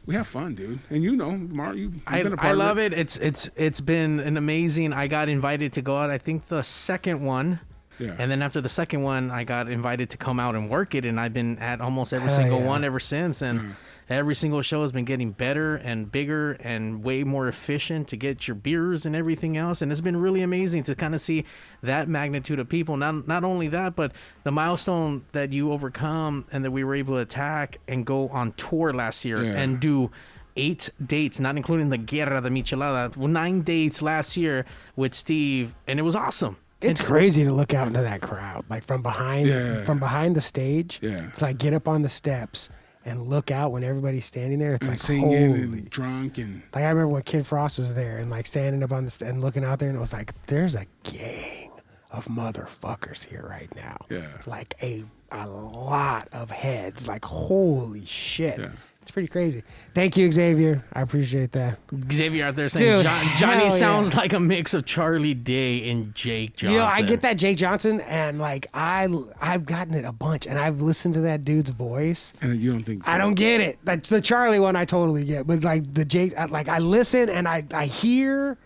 We have fun, dude. And Mar, you've been a part I love of it. It's been an amazing. I got invited to go out. I think the second one, Yeah. and then after the second one, I got invited to come out and work it, and I've been at almost every Hell single yeah. one ever since. And every single show has been getting better and bigger and way more efficient to get your beers and everything else. And it's been really amazing to kind of see that magnitude of people. Not only that, but the milestone that you overcome and that we were able to attack and go on tour last year and do 8 dates, not including the Guerra de Michelada, 9 dates last year with Steve, and it was awesome. It's crazy to look out into that crowd, like from behind the stage. Yeah. To like get up on the steps and look out when everybody's standing there. It's and like singing holy. and drunk and Like I remember when Kid Frost was there and like standing up on and looking out there, and it was like, there's a gang of motherfuckers here right now. Yeah. Like a lot of heads. Like holy shit. Yeah. It's pretty crazy. Thank you, Xavier. I appreciate that. Xavier out there saying Dude, Johnny hell sounds yeah. like a mix of Charlie Day and Jake Johnson. I get that Jake Johnson, and like I've gotten it a bunch, and I've listened to that dude's voice. and you don't think so. I don't get it. That's the Charlie one I totally get, but like the Jake, I listen and I hear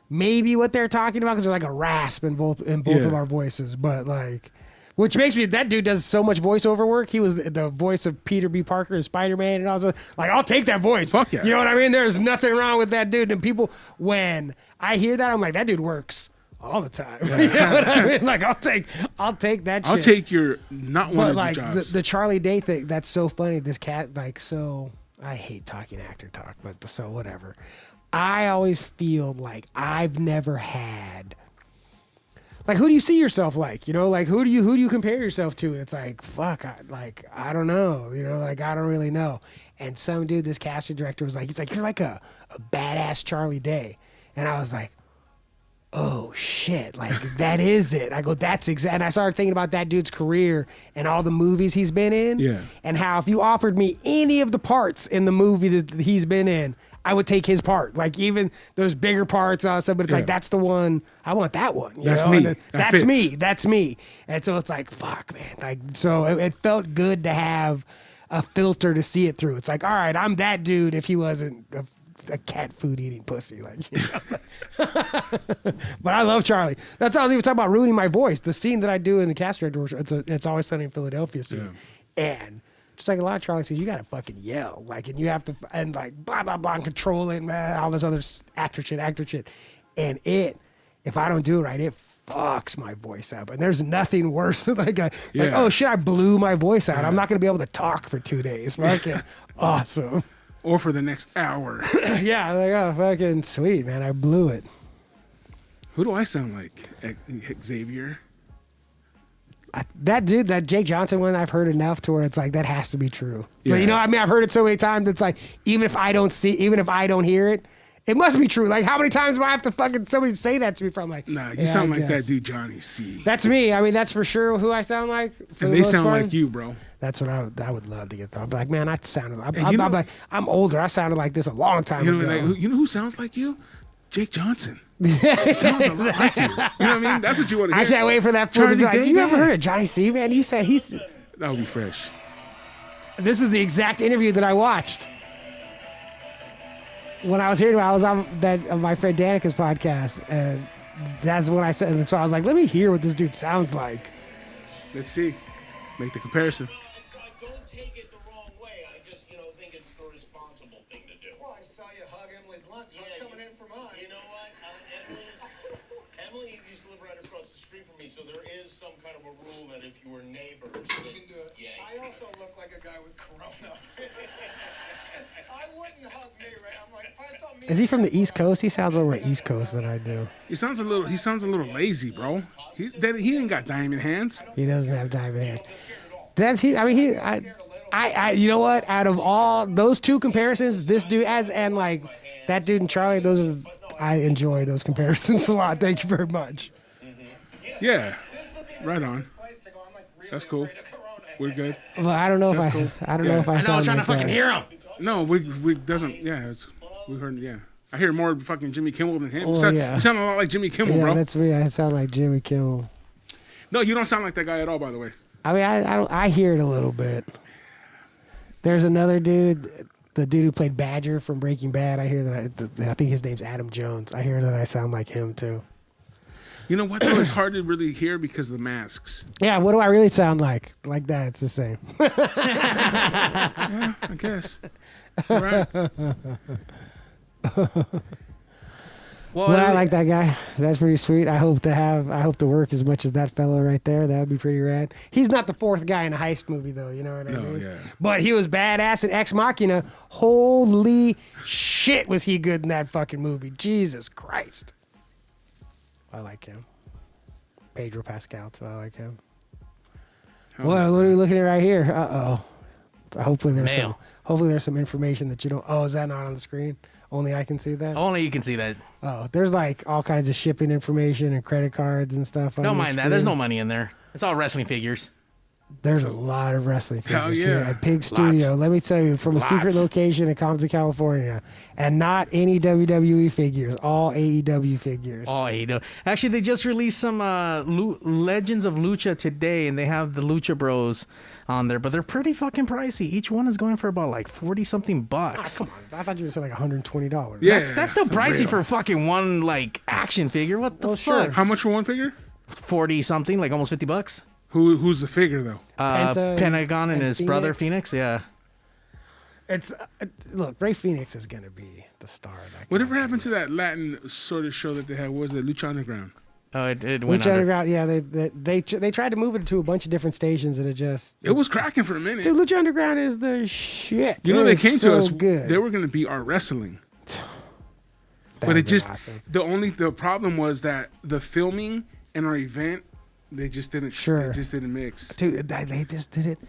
maybe what they're talking about because there's like a rasp in both of our voices, but like. Which makes me, that dude does so much voiceover work. He was the voice of Peter B. Parker and Spider-Man and all that. Like, I'll take that voice. Fuck yeah. You know what I mean? There's nothing wrong with that dude. And people, when I hear that, I'm like, that dude works all the time. You know what I mean? Like, I'll take that shit. I'll take your not one But of like your jobs. the Charlie Day thing, that's so funny. This cat, like, so I hate talking actor talk, but so whatever. I always feel like I've never had. Like, who do you see yourself like? Like who do you compare yourself to? And it's like, fuck, I don't know. Like I don't really know. And some dude, this casting director was like, he's like, you're like a badass Charlie Day. And I was like, oh shit, like that is it. I go, that's exact. And I started thinking about that dude's career and all the movies he's been in. Yeah. And how if you offered me any of the parts in the movie that he's been in, I would take his part. Like even those bigger parts and all that stuff, but it's like, that's the one, I want that one. That's me. And That that's me. fits. That's me. And so it's like, fuck, man. Like, so it felt good to have a filter to see it through. It's like, all right, I'm that dude if he wasn't a cat food eating pussy. Like, But I love Charlie. That's why I was even talking about ruining my voice. The scene that I do in the cast director workshop, it's Always Sunny in Philadelphia scene. And just like a lot of Charlie says, you gotta fucking yell, like, and you have to, and like blah blah blah, and control it, man, all this other actor shit, and if I don't do it right, it fucks my voice up, and there's nothing worse than like oh shit, I blew my voice out. I'm not gonna be able to talk for 2 days. Fucking awesome. or for the next hour. Yeah, like oh fucking sweet, man, I blew it. Who do I sound like? Xavier? That dude, that Jake Johnson one, I've heard enough to where it's like that has to be true. Yeah. But, I mean, I've heard it so many times. It's like even if I don't hear it, it must be true. Like how many times do I have to fucking somebody say that to me from like? Nah, you sound like that dude Johnny C. That's me. I mean, that's for sure who I sound like. And they sound like you, bro. That's what I would love to get. I'm like, man, I sounded. I'm like, I'm older. I sounded like this a long time ago. You know who sounds like you? Jake Johnson. He sounds a lot like you. You know what I mean? That's what you want to hear. I can't wait for that. Charlie Like, Day, you ever man. heard of Johnny C, man? You said he's. That would be fresh. This is the exact interview that I watched. When I was here, I was on my friend Danica's podcast, and that's what I said. And so I was like, let me hear what this dude sounds like. Let's see. Make the comparison. So I don't take it the wrong way. I just, think it's the responsible thing to do. Well, I saw you hug Emily Blunt, so it's coming in for mine. You know what? Emily used to live right across the street from me, so there is some kind of a rule that if you were neighbors, You can do it. Yeah. I also look like a guy with corona. I wouldn't hug me, right? I'm like, if I saw me. Is he from the East Coast? He sounds more East Coast than I do. He sounds a little lazy, bro. He ain't got diamond hands. He doesn't have diamond hands. That's he. I mean, I. You know what? Out of all those two comparisons, this dude and like that dude and Charlie, I enjoy those comparisons a lot. Thank you very much. Yeah, right on. That's cool. We're good. Well, I don't know if Cool. I don't know if I I know, I'm sound trying like to fucking that. hear him. No, we doesn't. Yeah, we heard. Yeah, I hear more fucking Jimmy Kimmel than him. Oh, yeah. You sound a lot like Jimmy Kimmel, Yeah, bro. that's me. I sound like Jimmy Kimmel. No, you don't sound like that guy at all, by the way. I mean, I don't. I hear it a little bit. There's another dude, the dude who played Badger from Breaking Bad. I hear that. I think his name's Adam Jones. I hear that I sound like him too. You know what, though? It's hard to really hear because of the masks. Yeah, what do I really sound like? Like that, it's the same. Yeah, I guess. All right. Well, Well, I like that guy. That's pretty sweet. I hope to work as much as that fellow right there. That would be pretty rad. He's not the fourth guy in a heist movie, though. You know what I No, mean? yeah. But he was badass in Ex Machina. Holy shit, was he good in that fucking movie? Jesus Christ. I like him. Pedro Pascal, too. I like him. What are we looking at right here? Hopefully there's some information that you don't. Oh, is that not on the screen? Only I can see that. Only you can see that. Oh, there's like all kinds of shipping information and credit cards and stuff. Don't mind that. There's no money in there. It's all wrestling figures. There's a lot of wrestling Hell figures yeah. here at Pig Studio. Let me tell you, from a secret Lots. location in Compton, California, and not any WWE figures, all AEW figures. Oh, AEW. Actually, they just released some Legends of Lucha today, and they have the Lucha Bros on there, but they're pretty fucking pricey. Each one is going for about like 40-something bucks. Come on, I thought you would say like $120. Yeah, That's still pricey for fucking one like action figure. What the Well, fuck? sure. How much for one figure? 40-something, like almost $50. Who's the figure though? Penta Pentagon and and his brother Phoenix. Phoenix. Yeah. It's look, Ray Phoenix is gonna be the star. Of that Whatever happened to that Latin sort of show that they had? What was it Lucha Underground? Oh, it went Lucha under. Underground, yeah, they tried to move it to a bunch of different stations, and It was cracking for a minute. dude, Lucha Underground is the shit. You know, It they is came so to us. Good. They were going to be our wrestling, That but would've it been just awesome. the problem was that the filming and our event they just didn't Sure. They just didn't mix. Dude, they just did it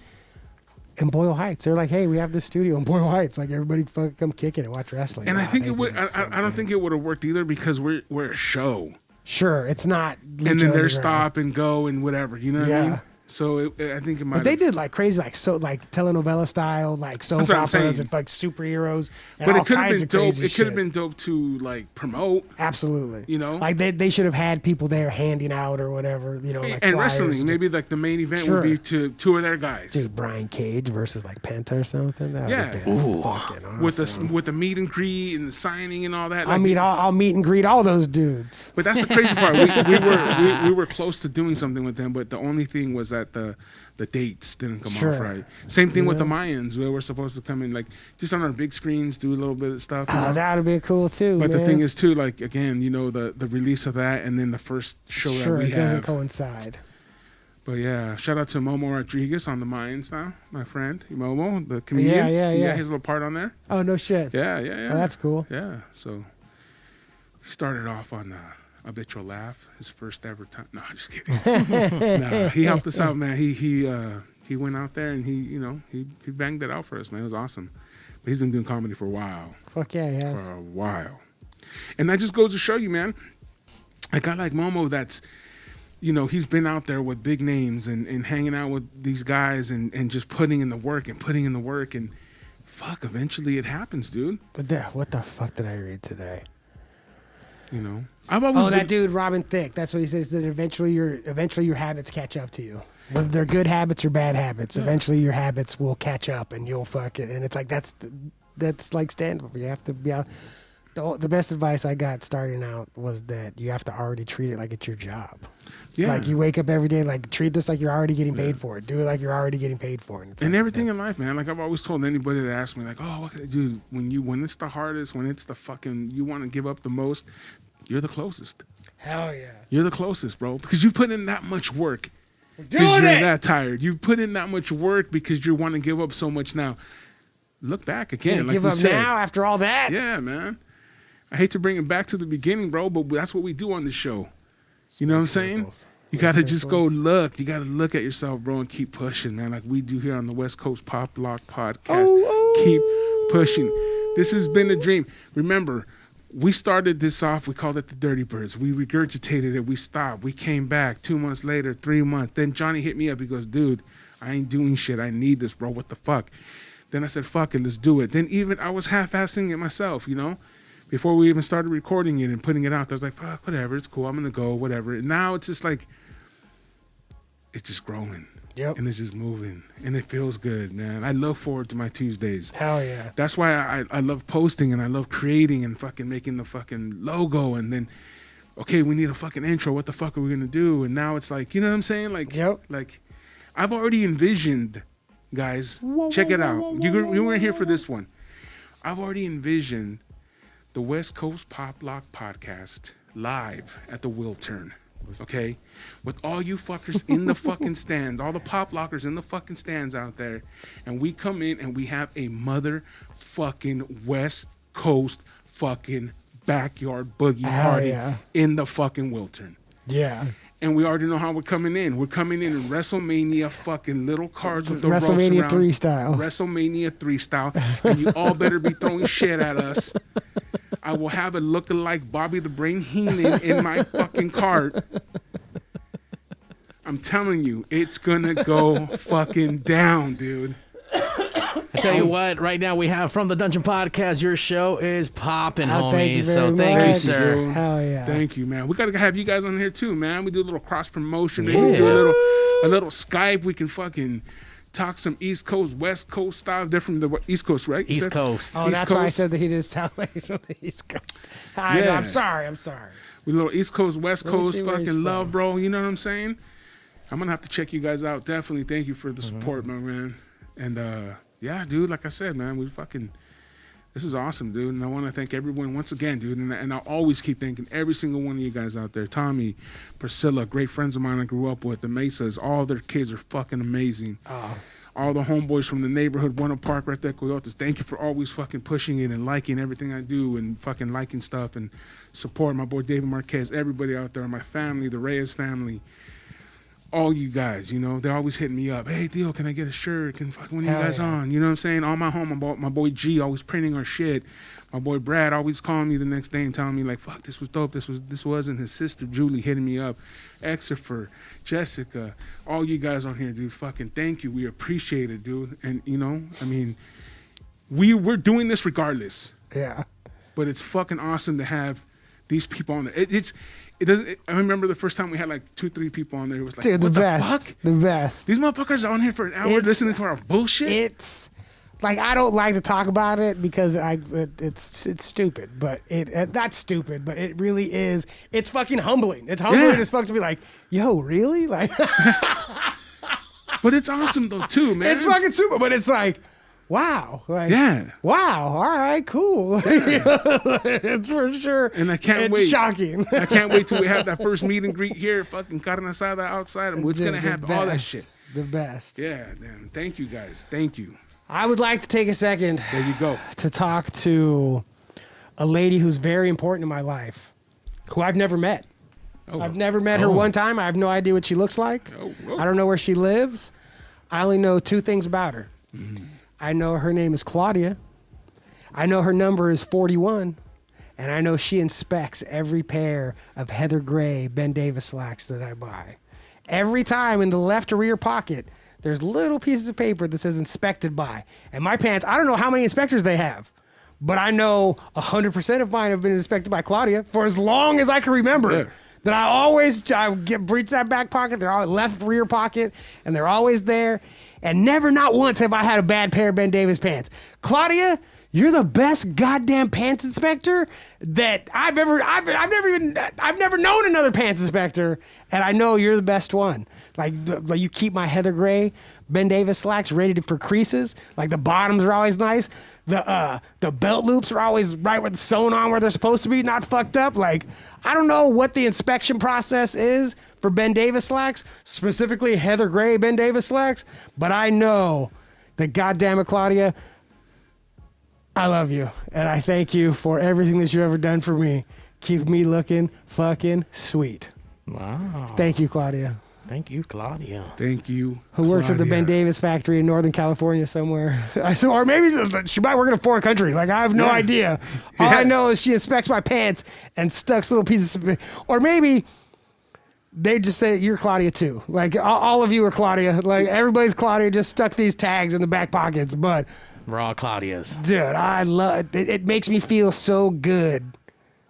in Boyle Heights. They're like, hey, we have this studio in Boyle Heights. Like, everybody fucking come kick it and watch wrestling. And I Wow, think they it would. did so I don't good. think it would have worked either because we're a show, Sure, it's not. and Lucha then there's Underground. stop and go and whatever. You know what I Yeah. mean? So I think it might. But they did like crazy, like telenovela style, like soap That's what I'm operas saying. and like superheroes and But all it could have kinds been of dope. crazy It could have shit. been dope to like promote. Absolutely. You know? like they should have had people there handing out or whatever. You know, like And flyers wrestling, maybe like the main event Sure. would be to two of their guys. Dude, Brian Cage versus like Penta or something. That Yeah. would have been fucking awesome. With the meet and greet and the signing and all that. I'll meet and greet all those dudes. But that's the crazy part. We were close to doing something with them, but the only thing was that the dates didn't come Sure. off right. Same thing with the Yeah. Mayans. We were supposed to come in like just on our big screens, do a little bit of stuff. you know? That would be cool too. But man. the thing is too, like again, you know, the release of that and then the first show sure, that we it doesn't have. coincide. But yeah, shout out to Momo Rodriguez on the Mayans now, my friend Momo, the comedian. Yeah. He got his little part on there. Oh no shit. Yeah. Oh, that's cool. Yeah, so he started off on I Bet You'll Laugh, his first ever time. No, I'm just kidding. Nah, he helped us out, man. He went out there and he banged it out for us, man. It was awesome. But he's been doing comedy for a while. Fuck yeah, yes. For a while. And that just goes to show you, man, a guy like Momo that's, he's been out there with big names and hanging out with these guys and just putting in the work and fuck, eventually it happens, dude. But what the fuck did I read today? I've always Oh, that dude Robin Thicke. That's what he says. That eventually your habits catch up to you. Whether they're good habits or bad habits, eventually your habits will catch up and you'll fuck it. And it's like that's like stand-up. You have to be out. The best advice I got starting out was that you have to already treat it like it's your job. Yeah. Like you wake up every day, like treat this like you're already getting paid for it. Do it like you're already getting paid for it. And everything in life, man. Like I've always told anybody that asks me, like, "Oh, what can I do?" When it's the hardest, when it's the fucking you want to give up the most, you're the closest. Hell yeah. You're the closest, bro, because you put in that much work. Doing you're it. that tired. You put in that much work because you want to give up so much now. Look back again, Can't like give we up said. now after all that. Yeah, man. I hate to bring it back to the beginning, bro, but that's what we do on the show. You know what I'm saying? circles. You got to just go look. You got to look at yourself, bro, and keep pushing, man, like we do here on the West Coast Pop Lock Podcast. Keep pushing. This has been a dream. Remember, we started this off. We called it the Dirty Birds. We regurgitated it. We stopped. We came back 2 months later, 3 months. Then Johnny hit me up. He goes, dude, I ain't doing shit. I need this, bro. What the fuck? Then I said, fuck it, let's do it. Then even I was half-assing it myself, you know? Before we even started recording it and putting it out, I was like, fuck, whatever, it's cool, I'm gonna go, whatever. And now it's just like, it's just growing. Yep. And it's just moving. And it feels good, man. I look forward to my Tuesdays. Hell yeah. That's why I love posting and I love creating and fucking making the fucking logo. And then, okay, we need a fucking intro. What the fuck are we gonna do? And now it's like, you know what I'm saying? Like, Yep. like I've already envisioned, guys, check it out. You weren't here for this one. I've already envisioned the West Coast Pop Lock Podcast live at the Wiltern, okay? With all you fuckers in the fucking stand, all the pop lockers in the fucking stands out there, and we come in and we have a motherfucking West Coast fucking backyard boogie party in the fucking Wiltern. Yeah. And we already know how we're coming in. We're coming in WrestleMania fucking little cards with the ropes WrestleMania around. 3 style. WrestleMania 3 style. And you all better be throwing shit at us. I will have it looking like Bobby the Brain Heenan in my fucking cart. I'm telling you, it's gonna go fucking down, dude. I tell you what, right now we have from the Dungeon Podcast, your show is popping, Oh, thank you homies. very So thank you, much. sir. Dude. Hell yeah. Thank you, man. We gotta have you guys on here too, man. We do a little cross promotion. Maybe Yeah. do a little Skype. We can fucking talk some East Coast, West Coast style, different than the East Coast, right? You East said? Coast. Oh, East that's why I Coast? said that he didn't sound like from the East Coast. I know, Yeah. I'm sorry. We little East Coast, West Let me Coast see where he's fucking love, from. bro. You know what I'm saying? I'm gonna have to check you guys out. Definitely, thank you for the Mm-hmm. support, my man. And yeah, dude, like I said, man, this is awesome, dude. And I want to thank everyone once again, dude. And I'll always keep thanking every single one of you guys out there. Tommy, Priscilla, great friends of mine I grew up with. The Mesas, all their kids are fucking amazing. Oh. All the homeboys from the neighborhood, Winter Park, right there, Coyotes. Thank you for always fucking pushing it and liking everything I do and fucking liking stuff and support my boy David Marquez, everybody out there, my family, the Reyes family. All you guys, you know, they're always hitting me up. Hey, Theo, can I get a shirt? When are you Hell guys yeah. on? You know what I'm saying? All my home, my boy G always printing our shit. My boy Brad always calling me the next day and telling me like, fuck, this was dope. This wasn't his sister Julie hitting me up. Exefer, Jessica, all you guys on here, dude. Fucking thank you. We appreciate it, dude. And you know, I mean, we're doing this regardless. Yeah. But it's fucking awesome to have these people on there. It doesn't. I remember the first time we had like 2-3 people on there. It was like, Dude, what the the best. fuck? The best. These motherfuckers are on here for an hour It's- listening to our bullshit. It's like I don't like to talk about it because it's stupid, but it not stupid, but it really is. It's fucking humbling. It's humbling Yeah. as fuck to be like, yo, really? Like, But it's awesome though too, man. it's fucking super, but it's like, wow, like, Yeah. wow, all right, cool. It's for sure. And I can't it's wait. Shocking. I can't wait till we have that first meet and greet here, fucking carne asada outside, and what's Dude, gonna the happen? All that best. shit. The best. Yeah, man. Thank you guys. Thank you. I would like to take a second There you go. to talk to a lady who's very important in my life, who I've never met. Oh. I've never met her one time. I have no idea what she looks like. Oh. I don't know where she lives. I only know 2 things about her. I know her name is Claudia. I know her number is 41. And I know she inspects every pair of Heather Gray Ben Davis slacks that I buy. Every time in the left rear pocket, there's little pieces of paper that says inspected by. And my pants, I don't know how many inspectors they have, but I know 100% of mine have been inspected by Claudia for as long as I can remember. Yeah. that I reach that back pocket. They're all left rear pocket, and they're always there. And never, not once, have I had a bad pair of Ben Davis pants. Claudia, you're the best goddamn pants inspector that I've never known another pants inspector, and I know you're the best one. Like you keep my heather gray Ben Davis slacks ready for creases. Like the bottoms are always nice. The belt loops are always right where sewn on where they're supposed to be, not fucked up. Like I don't know what the inspection process is for Ben Davis slacks, specifically heather gray Ben Davis slacks, but I know that goddamn it, Claudia, I love you, and I thank you for everything that you've ever done for me. Keep me looking fucking sweet. Wow. Thank you, Claudia. Thank you, Claudia. Thank you. Who works at the Ben Davis factory in Northern California somewhere. Or maybe she might work in a foreign country. Like, I have no idea. All I know is she inspects my pants and stucks little pieces of... Or maybe they just say, you're Claudia too. Like, all of you are Claudia. Like, everybody's Claudia, just stuck these tags in the back pockets. But... We're all Claudias. Dude, I love it. It makes me feel so good.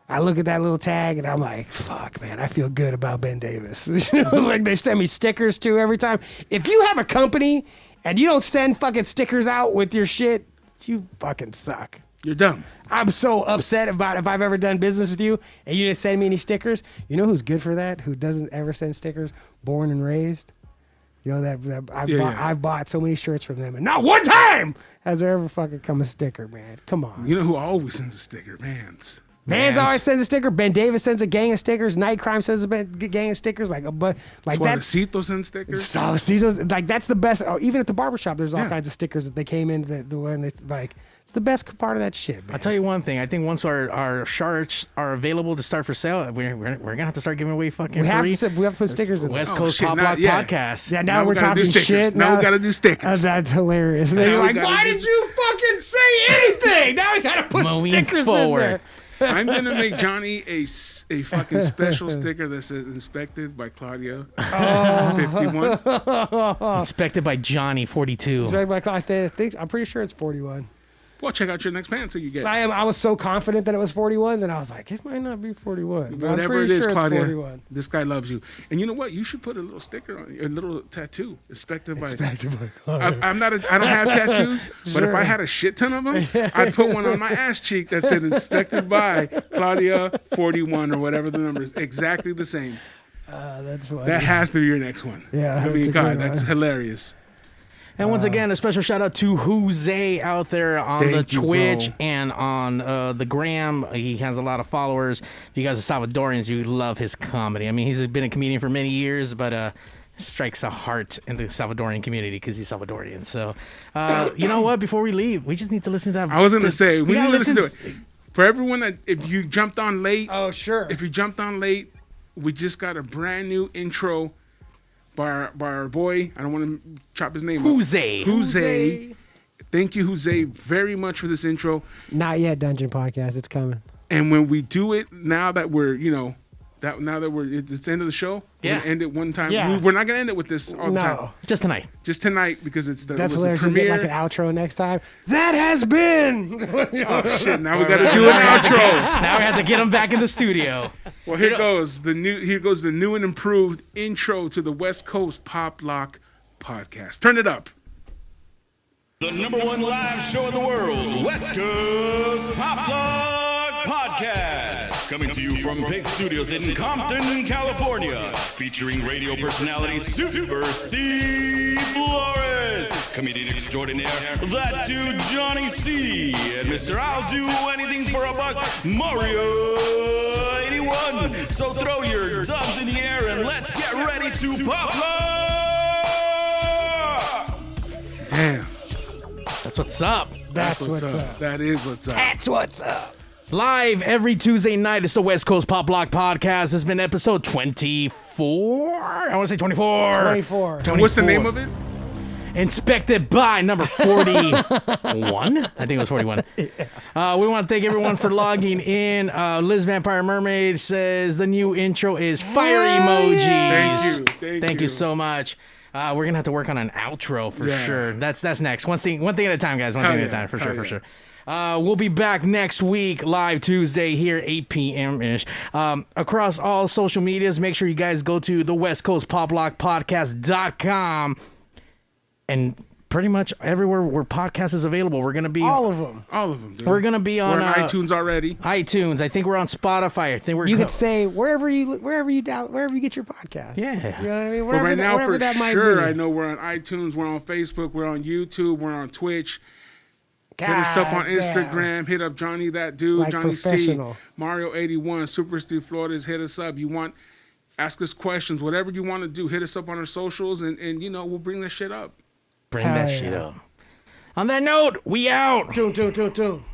I look at that little tag and I'm like, fuck, man, I feel good about Ben Davis. Like they send me stickers too every time. If you have a company and you don't send fucking stickers out with your shit, you fucking suck. You're dumb. I'm so upset about if I've ever done business with you and you didn't send me any stickers. You know who's good for that? Who doesn't ever send stickers? Born and Raised. You know that I've bought so many shirts from them, and not one time has there ever fucking come a sticker, man. Come on. You know who always sends a sticker? Vans. Vans always sends a sticker. Ben Davis sends a gang of stickers. Night Crime sends a gang of stickers. Like that. Suavecito sends stickers. Suavecito, like that's the best. Oh, even at the barbershop, there's all kinds of stickers that they came in the way they like. It's the best part of that shit, man. I'll tell you one thing. I think once our shirts are available to start for sale, we're gonna have to start giving away fucking we free. We have to put stickers in West there. Coast Pop Lock Podcast. Yeah, now we're talking shit. Now we gotta do stickers. That's hilarious. You're like, why did you fucking say anything? Now we gotta put stickers in there. I'm gonna make Johnny a fucking special sticker that says "Inspected by Claudia 51." Inspected by Johnny 42. I'm pretty sure it's 41. Well, check out your next pants so you get. I was so confident that it was 41 that I was like, it might not be 41. But whatever it is, sure Claudia, 41. this guy loves you. And you know what? You should put a little sticker on a little tattoo. Inspected by Claudia. I don't have tattoos, but if I had a shit ton of them, I'd put one on my ass cheek that said "Inspected by Claudia 41" or whatever the number is. Exactly the same. That's funny. That has to be your next one. Yeah, I mean, God, that's hilarious. And once again, a special shout out to Jose out there on the Twitch and on the Gram. He has a lot of followers. If you guys are Salvadorians, you love his comedy. I mean, he's been a comedian for many years, but strikes a heart in the Salvadorian community because he's Salvadorian. So, you know what? Before we leave, we just need to listen to that. I was going to say, we need to listen to it. For everyone that, if you jumped on late. Oh, sure. If you jumped on late, we just got a brand new intro by our boy. I don't want to chop his name Jose. up. Jose. Thank you, Jose, very much for this intro. Not yet, Dungeon Podcast. It's coming. And when we do it, now that we're, it's the end of the show, we're going to end it one time. Yeah. We're not going to end it with this all the time. Just tonight. Just tonight, because it's That's hilarious. We'll get like an outro next time. That has been. Oh, shit. Now we got to do an outro. Now we have to get him back in the studio. Well, here goes the new and improved intro to the West Coast Pop Lock Podcast. Turn it up. The #1 live show in the world, West Coast Pop Lock Podcast. Coming to you from Pig Studios in Compton, California. Featuring radio personality Super Steve Flores, comedian extraordinaire, that dude Johnny C, and Mr. I'll Do Anything for a Buck, Mario 81. So throw your dubs in the air and let's get ready to pop lock! Damn. That's what's up. That's what's up. That is what's up. That's what's up. Live every Tuesday night. It's the West Coast Pop Lock Podcast. It's been episode 24. I want to say 24. 24. And what's the name of it? Inspected by number 41. I think it was 41. We want to thank everyone for logging in. Liz Vampire Mermaid says the new intro is fire emojis. Thank you. So much. We're gonna have to work on an outro for sure. That's next. One thing at a time, guys. One thing at a time, for sure. We'll be back next week, live Tuesday here, 8 p.m. ish. Across all social medias, make sure you guys go to the West Coast Pop Lock Podcast.com and pretty much everywhere where podcast is available. We're gonna be All of them. All of them, dude. We're gonna be on, we're on iTunes already. iTunes. I think we're on Spotify. I think we're You could say wherever you get your podcast. Yeah. You know what I mean? But Wherever right now, wherever for that might sure, be. I know we're on iTunes, we're on Facebook, we're on YouTube, we're on Twitch. God Hit us up on damn. Instagram. Hit up Johnny That Dude, Like Johnny C, professional. Mario 81, Super Steve Flores. Hit us up. You want, ask us questions, whatever you want to do. Hit us up on our socials, and you know we'll bring that shit up. bring Hell that yeah. shit up. On that note, we out. Tune.